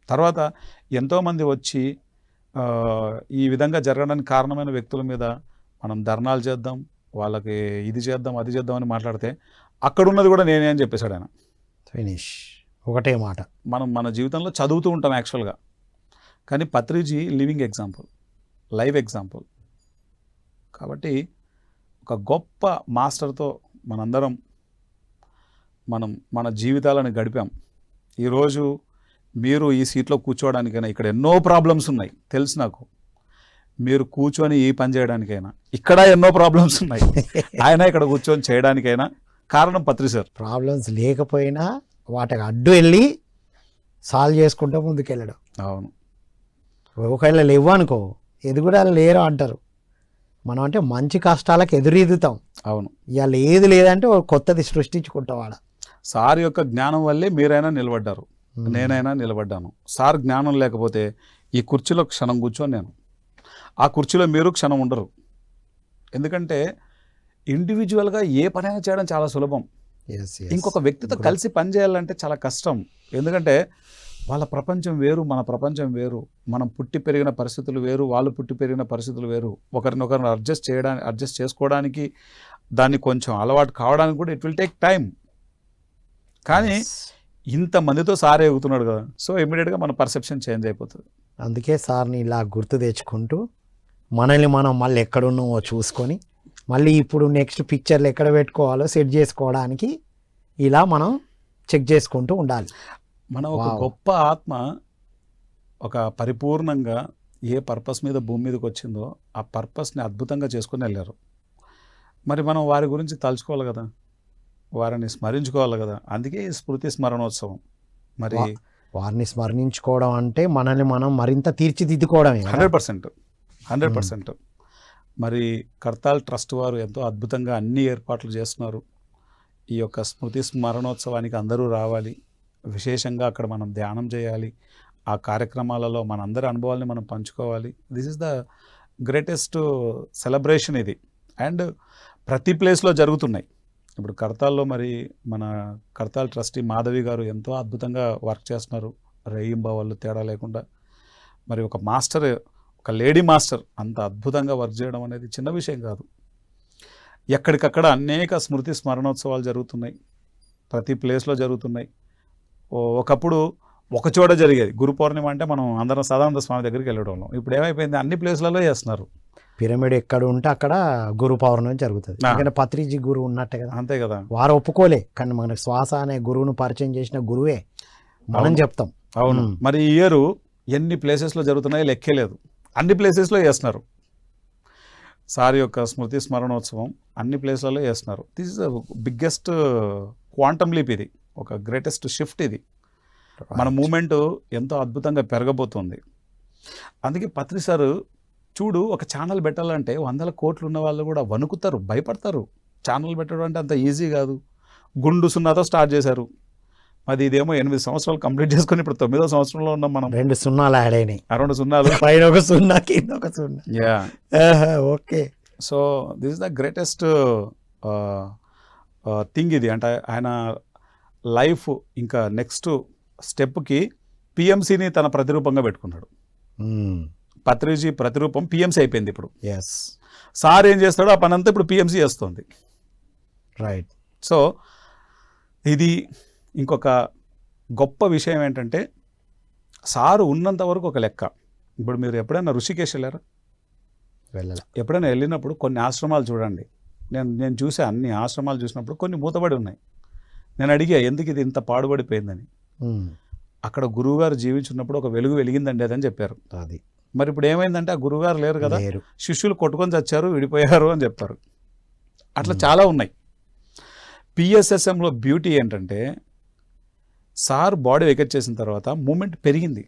తర్వాత ఎంతోమంది వచ్చి ఈ విధంగా జరగడానికి కారణమైన వ్యక్తుల మీద మనం ధర్నాలు చేద్దాం, వాళ్ళకి ఇది చేద్దాం అది చేద్దాం అని మాట్లాడితే అక్కడున్నది కూడా నేనే అని చెప్పేశాడు ఆయన. ఫినిష్. ఒకటే మాట. మనం మన జీవితంలో చదువుతూ ఉంటాం యాక్చువల్గా, కానీ Patriji living example, live example. కాబట్టి ఒక గొప్ప మాస్టర్తో మనందరం మన జీవితాలను గడిపాం. ఈరోజు మీరు ఈ సీట్లో కూర్చోవడానికైనా, ఇక్కడ ఎన్నో ప్రాబ్లమ్స్ ఉన్నాయి తెలుసు నాకు, మీరు కూర్చొని ఈ పని చేయడానికైనా ఇక్కడ ఎన్నో ప్రాబ్లమ్స్ ఉన్నాయి, ఆయన ఇక్కడ కూర్చొని చేయడానికైనా కారణం పత్రి సార్. ప్రాబ్లమ్స్ లేకపోయినా వాటికి అడ్డు వెళ్ళి సాల్వ్ చేసుకుంటూ ముందుకెళ్ళడం. అవును. ఒకవేళ లేవు అనుకో, ఎదుగుదల లేరు అంటారు. మనం అంటే మంచి కష్టాలకు ఎదురీదుతాం. అవును. ఇవాళ ఏది లేదంటే కొత్తది సృష్టించుకుంటాం. వాడ సార్ యొక్క జ్ఞానం వల్లే మీరైనా నిలబడ్డారు, నేనైనా నిలబడ్డాను. సార్ జ్ఞానం లేకపోతే ఈ కుర్చీలో క్షణం కూర్చొని నేను, ఆ కుర్చీలో మీరు క్షణం ఉండరు. ఎందుకంటే ఇండివిజువల్గా ఏ పనైనా చేయడం చాలా సులభం. ఇంకొక వ్యక్తితో కలిసి పని చేయాలంటే చాలా కష్టం. ఎందుకంటే వాళ్ళ ప్రపంచం వేరు, మన ప్రపంచం వేరు, మనం పుట్టి పెరిగిన పరిస్థితులు వేరు, వాళ్ళు పుట్టి పెరిగిన పరిస్థితులు వేరు. ఒకరినొకరిని అడ్జస్ట్ చేసుకోవడానికి, దాన్ని కొంచెం అలవాటు కావడానికి కూడా ఇట్ విల్ టేక్ టైం. కానీ ఇంతమందితో సార్ ఎగుతున్నాడు కదా, సో ఇమీడియట్గా మన పర్సెప్షన్ చేంజ్ అయిపోతుంది. అందుకే సార్ని ఇలా గుర్తు తెచ్చుకుంటూ మనల్ని మనం మళ్ళీ ఎక్కడున్నామో చూసుకొని మళ్ళీ ఇప్పుడు నెక్స్ట్ పిక్చర్లు ఎక్కడ పెట్టుకోవాలో సెట్ చేసుకోవడానికి ఇలా మనం చెక్ చేసుకుంటూ ఉండాలి. మనం ఒక వావ్. గొప్ప ఆత్మ ఒక పరిపూర్ణంగా ఏ పర్పస్ మీద భూమి మీదకి వచ్చిందో ఆ పర్పస్ని అద్భుతంగా చేసుకుని వెళ్ళారు. మరి మనం వారి గురించి తలుచుకోవాలి కదా, వారిని స్మరించుకోవాలి కదా. అందుకే ఈ స్మృతి స్మరణోత్సవం. మరి వారిని స్మరించుకోవడం అంటే మనల్ని మనం మరింత తీర్చిదిద్దుకోవడమే కదా. 100%. మరి కర్తాల్ ట్రస్ట్ వారు ఎంతో అద్భుతంగా అన్ని ఏర్పాట్లు చేస్తున్నారు. ఈ యొక్క స్మృతి స్మరణోత్సవానికి అందరూ రావాలి, విశేషంగా అక్కడ మనం ధ్యానం చేయాలి, ఆ కార్యక్రమాలలో మనందరి అనుభవాల్ని మనం పంచుకోవాలి. This is the greatest celebration ఇది. అండ్ ప్రతి ప్లేస్లో జరుగుతున్నాయి. ఇప్పుడు కర్తాల్లో మరి మన కర్తాల్ ట్రస్టీ మాధవి గారు ఎంతో అద్భుతంగా వర్క్ చేస్తున్నారు, రేయింబవళ్ళు తేడా లేకుండా. మరి ఒక మాస్టర్, ఒక లేడీ మాస్టర్ అంత అద్భుతంగా వర్క్ చేయడం అనేది చిన్న విషయం కాదు. ఎక్కడికక్కడ అనేక స్మృతి స్మరణోత్సవాలు జరుగుతున్నాయి, ప్రతి ప్లేస్లో జరుగుతున్నాయి. ఒకప్పుడు ఒక చోట జరిగేది గురు పౌర్ణిమ అంటే మనం అందరం సదానంద స్వామి దగ్గరికి వెళ్ళడం. ఇప్పుడు ఏమైపోయింది, అన్ని ప్లేస్లలో చేస్తున్నారు. పిరమిడ్ ఎక్కడ ఉంటే అక్కడ గురు పౌర్ణమి జరుగుతుంది. ఎందుకంటే పత్రిజీ గురువు ఉన్నట్టే కదా. అంతే కదా. వారు ఒప్పుకోలే, కానీ మనకు శ్వాస అనే గురువును పరిచయం చేసిన గురువే మనం చెప్తాం. అవును. మరి ఈ ఇయర్ ఎన్ని ప్లేసెస్లో జరుగుతున్నాయో లెక్కేలేదు, అన్ని ప్లేసెస్లో చేస్తున్నారు. సార్ యొక్క స్మృతి స్మరణోత్సవం అన్ని ప్లేస్లలో చేస్తున్నారు. This is the biggest quantum leap. ఇది ఒక గ్రేటెస్ట్ షిఫ్ట్. ఇది మన మూమెంట్ ఎంతో అద్భుతంగా పెరగబోతుంది. అందుకే పత్రి సార్ చూడు, ఒక ఛానల్ పెట్టాలంటే 100 కోట్లు ఉన్న వాళ్ళు కూడా వణుకుతారు, భయపడతారు. ఛానల్ పెట్టడం అంటే అంత ఈజీ కాదు. గుండు సున్నాతో స్టార్ట్ చేశారు. మరి ఇదేమో 8 సంవత్సరాలు కంప్లీట్ చేసుకొని ఇప్పుడు 9వ సంవత్సరంలో ఉన్నాం మనం. 2 సున్నాలు యాడ్ అయినాయి, 2 సున్నాలు, పైన ఒక సున్నా కింద ఒక సున్నా. Yeah. Okay. So this is the greatest thing ఇది. అంటే ఆయన లైఫ్ ఇంకా నెక్స్ట్ స్టెప్కి పిఎంసిని తన ప్రతిరూపంగా పెట్టుకున్నాడు. పత్రిజీ ప్రతిరూపం పిఎంసి అయిపోయింది ఇప్పుడు. ఎస్. సార్ ఏం చేస్తాడో ఆ పని అంతా ఇప్పుడు పిఎంసి చేస్తుంది. రైట్. సో ఇది ఇంకొక గొప్ప విషయం ఏంటంటే, సారు ఉన్నంత వరకు ఒక లెక్క. ఇప్పుడు మీరు ఎప్పుడైనా ఋషికేశ్ వెళ్ళారా? వెళ్ళాలి. ఎప్పుడైనా వెళ్ళినప్పుడు కొన్ని ఆశ్రమాలు చూడండి. నేను చూసే అన్ని ఆశ్రమాలు చూసినప్పుడు కొన్ని మూతబడి ఉన్నాయి. నేను అడిగా ఎందుకు ఇది ఇంత పాడుబడిపోయిందని. అక్కడ గురువుగారు జీవించున్నప్పుడు ఒక వెలుగు వెలిగిందండి అదని చెప్పారు. అది మరి ఇప్పుడు ఏమైందంటే ఆ గురువుగారు లేరు కదా, లేరు. శిష్యులు కొట్టుకొని చచ్చారు, విడిపోయారు అని చెప్పారు. అట్లా చాలా ఉన్నాయి. పిఎస్ఎస్ఎంలో బ్యూటీ ఏంటంటే, సార్ బాడీ వెకెట్ చేసిన తర్వాత మూమెంట్ పెరిగింది.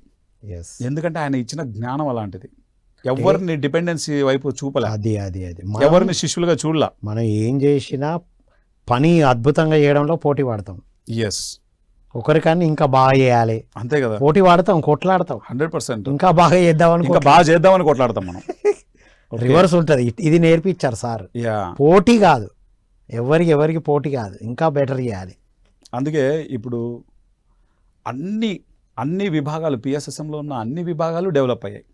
ఎందుకంటే ఆయన ఇచ్చిన జ్ఞానం అలాంటిది. ఎవరిని డిపెండెన్సీ వైపు చూపలే, అది అది అది ఎవరిని శిష్యులుగా చూడలా. మనం ఏం చేసినా పని అద్భుతంగా చేయడంలో పోటీ పడతాం. ఎస్. ఒకరికన్నా ఇంకా బాగా చేయాలి, అంతే కదా. పోటీ పడతాం, కొట్లాడతాం. 100%. ఇంకా బాగా చేద్దామని, ఇంకా బాగా చేద్దామని కొట్లాడతాం మనం. రివర్స్ ఉంటుంది. ఇది నేర్పించారు సార్. పోటీ కాదు, ఎవరికి పోటీ కాదు, ఇంకా బెటర్ చేయాలి. అందుకే ఇప్పుడు అన్ని విభాగాలు, పిఎస్ఎస్ఎంలో ఉన్న అన్ని విభాగాలు డెవలప్ అయ్యాయి.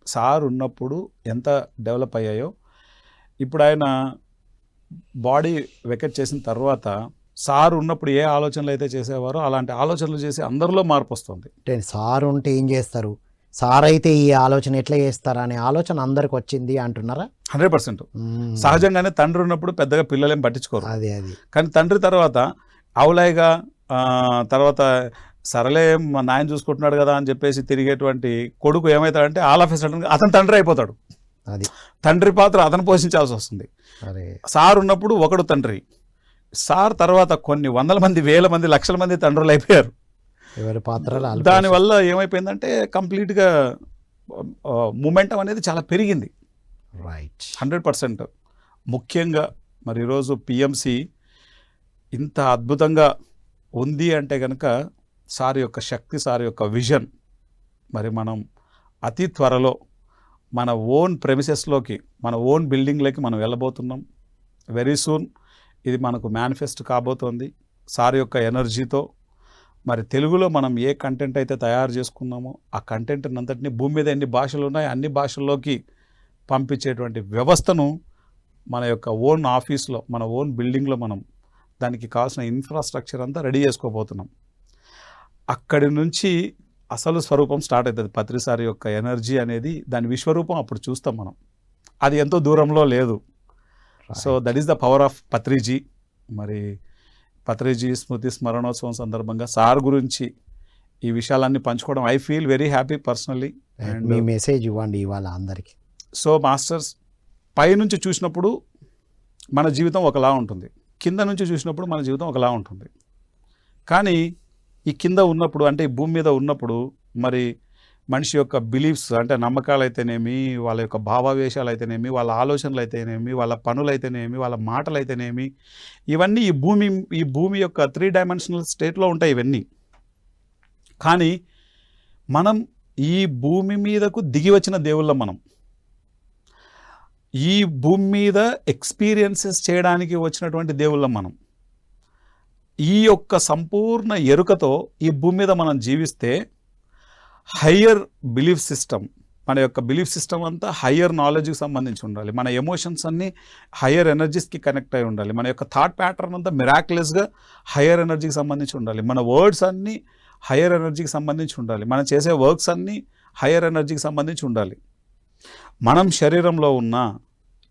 సార్ ఉన్నప్పుడు ఎంత డెవలప్ అయ్యాయో, ఇప్పుడు ఆయన బాడీ వెకెట్ చేసిన తర్వాత సార్ ఉన్నప్పుడు ఏ ఆలోచనలు అయితే చేసేవారో అలాంటి ఆలోచనలు చేసి అందరిలో మార్పు వస్తుంది. సార్ ఉంటే ఏం చేస్తారు, సార్ అయితే ఈ ఆలోచన ఎట్లా చేస్తారా అనే ఆలోచన అందరికి వచ్చింది అంటున్నారా? 100%. సహజంగానే తండ్రి ఉన్నప్పుడు పెద్దగా పిల్లలేం పట్టించుకోరు. అది కానీ తండ్రి తర్వాత అవులాయిగా తర్వాత సరలే మా నాయన చూసుకుంటున్నాడు కదా అని చెప్పేసి తిరిగేటువంటి కొడుకు ఏమవుతాడంటే ఆల్ ఆఫ్ ఎ సడన్ అతను తండ్రి అయిపోతాడు. అది తండ్రి పాత్ర అతను పోషించాల్సి వస్తుంది. సార్ ఉన్నప్పుడు ఒకడు తండ్రి, సార్ తర్వాత కొన్ని 100 మంది, 1000 మంది, లక్షల మంది తండ్రులు అయిపోయారు. ఎవరి పాత్రలు. దానివల్ల ఏమైపోయిందంటే కంప్లీట్గా మూమెంటం అనేది చాలా పెరిగింది. రైట్. 100%. ముఖ్యంగా మరి ఈరోజు పిఎంసి ఇంత అద్భుతంగా ఉంది అంటే కనుక సార్ యొక్క శక్తి, సార్ యొక్క విజన్. మరి మనం అతి త్వరలో మన ఓన్ ప్రెమిసెస్లోకి, మన ఓన్ బిల్డింగ్లోకి మనం వెళ్ళబోతున్నాం. వెరీ సూన్ ఇది మనకు మేనిఫెస్ట్ కాబోతోంది సార్ యొక్క ఎనర్జీతో. మరి తెలుగులో మనం ఏ కంటెంట్ అయితే తయారు చేసుకున్నామో ఆ కంటెంట్ అంతటిని భూమి మీద ఎన్ని భాషలు ఉన్నాయో అన్ని భాషల్లోకి పంపించేటువంటి వ్యవస్థను మన యొక్క ఓన్ ఆఫీస్లో, మన ఓన్ బిల్డింగ్లో మనం దానికి కావాల్సిన ఇన్ఫ్రాస్ట్రక్చర్ అంతా రెడీ చేసుకోబోతున్నాం. అక్కడి నుంచి అసలు స్వరూపం స్టార్ట్ అవుతుంది. పత్రిసారి యొక్క ఎనర్జీ అనేది, దాని విశ్వరూపం అప్పుడు చూస్తాం మనం. అది ఎంతో దూరంలో లేదు. So that is the power of Patriji. మరి పత్రిజీ స్మృతి స్మరణోత్సవం సందర్భంగా సార్ గురించి ఈ విషయాలన్నీ పంచుకోవడం I feel very happy personally. Me message ఇవ్వండి ఇవాళ అందరికీ. సో మాస్టర్స్, పైనుంచి చూసినప్పుడు మన జీవితం ఒకలా ఉంటుంది, కింద నుంచి చూసినప్పుడు మన జీవితం ఒకలా ఉంటుంది. కానీ ఈ కింద ఉన్నప్పుడు, అంటే ఈ భూమి మీద ఉన్నప్పుడు, మరి మనిషి యొక్క బిలీఫ్స్ అంటే నమ్మకాలు అయితేనేమి, వాళ్ళ యొక్క భావావేశాలు అయితేనేమి, వాళ్ళ ఆలోచనలు అయితేనేమి, వాళ్ళ పనులు అయితేనేమి, వాళ్ళ మాటలు అయితేనేమి, ఇవన్నీ ఈ భూమి యొక్క 3 డైమెన్షనల్ స్టేట్లో ఉంటాయి ఇవన్నీ. కానీ మనం ఈ భూమి మీదకు దిగి వచ్చిన దేవుళ్ళం. మనం ఈ భూమి మీద ఎక్స్పీరియన్సెస్ చేయడానికి వచ్చినటువంటి దేవుళ్ళం మనం. ఈ యొక్క సంపూర్ణ ఎరుకతో ఈ భూమి మీద మనం జీవిస్తే హయ్యర్ బిలీఫ్ సిస్టమ్, మన యొక్క బిలీఫ్ సిస్టమ్ అంతా హయ్యర్ నాలెడ్జ్కి సంబంధించి ఉండాలి. మన ఎమోషన్స్ అన్నీ హయ్యర్ ఎనర్జీస్కి కనెక్ట్ అయి ఉండాలి. మన యొక్క థాట్ ప్యాటర్న్ అంతా మిరాక్యులస్గా హయ్యర్ ఎనర్జీకి సంబంధించి ఉండాలి. మన వర్డ్స్ అన్నీ హయ్యర్ ఎనర్జీకి సంబంధించి ఉండాలి. మనం చేసే వర్క్స్ అన్నీ హయ్యర్ ఎనర్జీకి సంబంధించి ఉండాలి. మనం శరీరంలో ఉన్న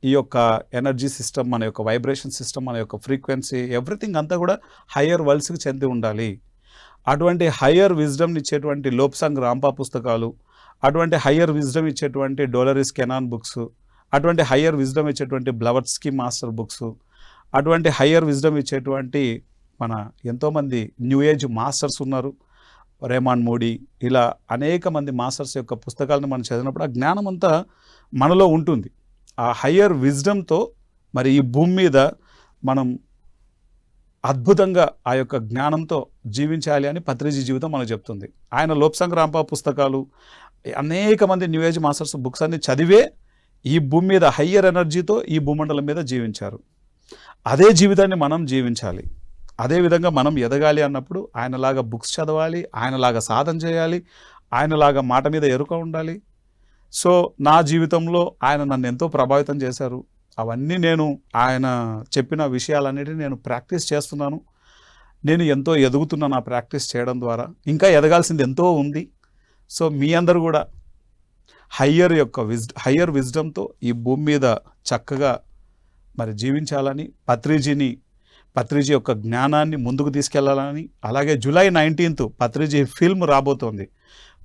ఈ యొక్క ఎనర్జీ సిస్టమ్, మన యొక్క వైబ్రేషన్ సిస్టమ్, మన యొక్క ఫ్రీక్వెన్సీ, ఎవ్రీథింగ్ అంతా కూడా హయ్యర్ వరల్డ్స్కి చెంది ఉండాలి. అటువంటి హయ్యర్ విజ్డమ్ని ఇచ్చేటువంటి లోప్సాంగ్ రాంపా పుస్తకాలు, అటువంటి హయ్యర్ విజ్డమ్ ఇచ్చేటువంటి డోలరీస్ కెనాన్ బుక్స్, అటువంటి హయ్యర్ విజ్డమ్ ఇచ్చేటువంటి బ్లవట్స్కీ మాస్టర్ బుక్స్, అటువంటి హయ్యర్ విజ్డమ్ ఇచ్చేటువంటి మన ఎంతోమంది న్యూ ఏజ్ మాస్టర్స్ ఉన్నారు, రేమాండ్ మోడీ, ఇలా అనేక మంది మాస్టర్స్ యొక్క పుస్తకాలను మనం చదివినప్పుడు ఆ జ్ఞానం అంతా మనలో ఉంటుంది. ఆ హయ్యర్ విజ్డమ్తో మరి ఈ భూమి మీద మనం అద్భుతంగా ఆ యొక్క జ్ఞానంతో జీవించాలి అని పత్రిజీ జీవితం మనకు చెప్తుంది. ఆయన లోప్సాంగ్ రాంపా పుస్తకాలు, అనేక మంది న్యూ ఏజ్ మాస్టర్స్ బుక్స్ అన్ని చదివే ఈ భూమి మీద హయ్యర్ ఎనర్జీతో ఈ భూమండలం మీద జీవించారు. అదే జీవితాన్ని మనం జీవించాలి. అదేవిధంగా మనం ఎదగాలి అన్నప్పుడు ఆయనలాగా బుక్స్ చదవాలి, ఆయనలాగా సాధన చేయాలి, ఆయనలాగా మాట మీద ఎరుక ఉండాలి. సో నా జీవితంలో ఆయన నన్ను ఎంతో ప్రభావితం చేశారు. అవన్నీ నేను ఆయన చెప్పిన విషయాలన్నిటిని నేను ప్రాక్టీస్ చేస్తున్నాను. నేను ఎంతో ఎదుగుతున్నాను ఆ ప్రాక్టీస్ చేయడం ద్వారా. ఇంకా ఎదగాల్సింది ఎంతో ఉంది. సో మీ అందరూ కూడా హయ్యర్ విజ్డమ్తో ఈ భూమి మీద చక్కగా మరి జీవించాలని, పత్రిజీ యొక్క జ్ఞానాన్ని ముందుకు తీసుకెళ్లాలని, అలాగే జూలై 19th పత్రిజీ ఫిల్మ్ రాబోతోంది.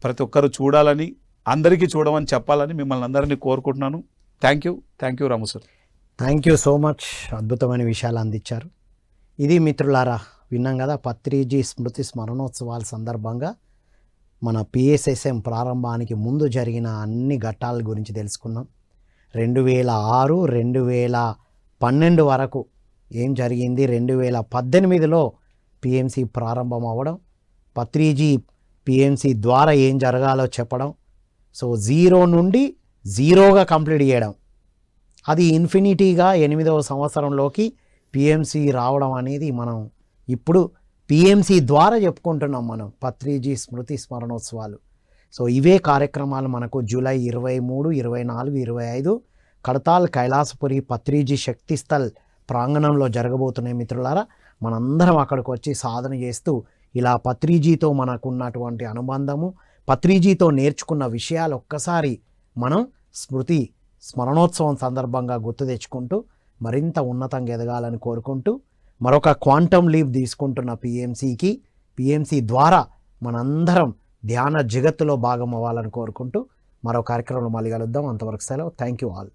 ప్రతి ఒక్కరు చూడాలని, అందరికీ చూడమని చెప్పాలని మిమ్మల్ని అందరినీ కోరుకుంటున్నాను. Thank you Ramu sir. Thank you so much. అద్భుతమైన విషయాలు అందించారు. ఇది మిత్రులారా, విన్నాం కదా, పత్రిజీ స్మృతి స్మరణోత్సవాల సందర్భంగా మన PSSM ప్రారంభానికి ముందు జరిగిన అన్ని ఘట్టాల గురించి తెలుసుకున్నాం. 2006, 2012 వరకు ఏం జరిగింది, 2018లో PMC ప్రారంభం అవ్వడం, పత్రిజీ PMC ద్వారా ఏం జరగాలో చెప్పడం, సో 0 నుండి 0గా కంప్లీట్ చేయడం, అది ఇన్ఫినిటీగా 8వ సంవత్సరంలోకి PMC రావడం అనేది మనం ఇప్పుడు PMC ద్వారా చెప్పుకుంటున్నాం మనం పత్రిజీ స్మృతి స్మరణోత్సవాలు. సో ఇవే కార్యక్రమాలు మనకు జూలై 23, 24, 25 కడతాల్ కైలాసపురి పత్రిజీ శక్తిస్థల్ ప్రాంగణంలో జరగబోతున్నాయి మిత్రులారా. మనందరం అక్కడికి వచ్చి సాధన చేస్తూ ఇలా పత్రిజీతో మనకున్నటువంటి అనుబంధము, పత్రిజీతో నేర్చుకున్న విషయాలు ఒక్కసారి మనం స్మరణోత్సవం సందర్భంగా గుర్తు తెచ్చుకుంటూ మరింత ఉన్నతంగా ఎదగాలని కోరుకుంటూ, మరొక క్వాంటమ్ లీప్ తీసుకుంటున్న PMC ద్వారా మనందరం ధ్యాన జగత్తులో భాగం అవ్వాలని కోరుకుంటూ మరో కార్యక్రమంలో మళ్ళీ కలుద్దాం. అంతవరకు సెలవు. Thank you all.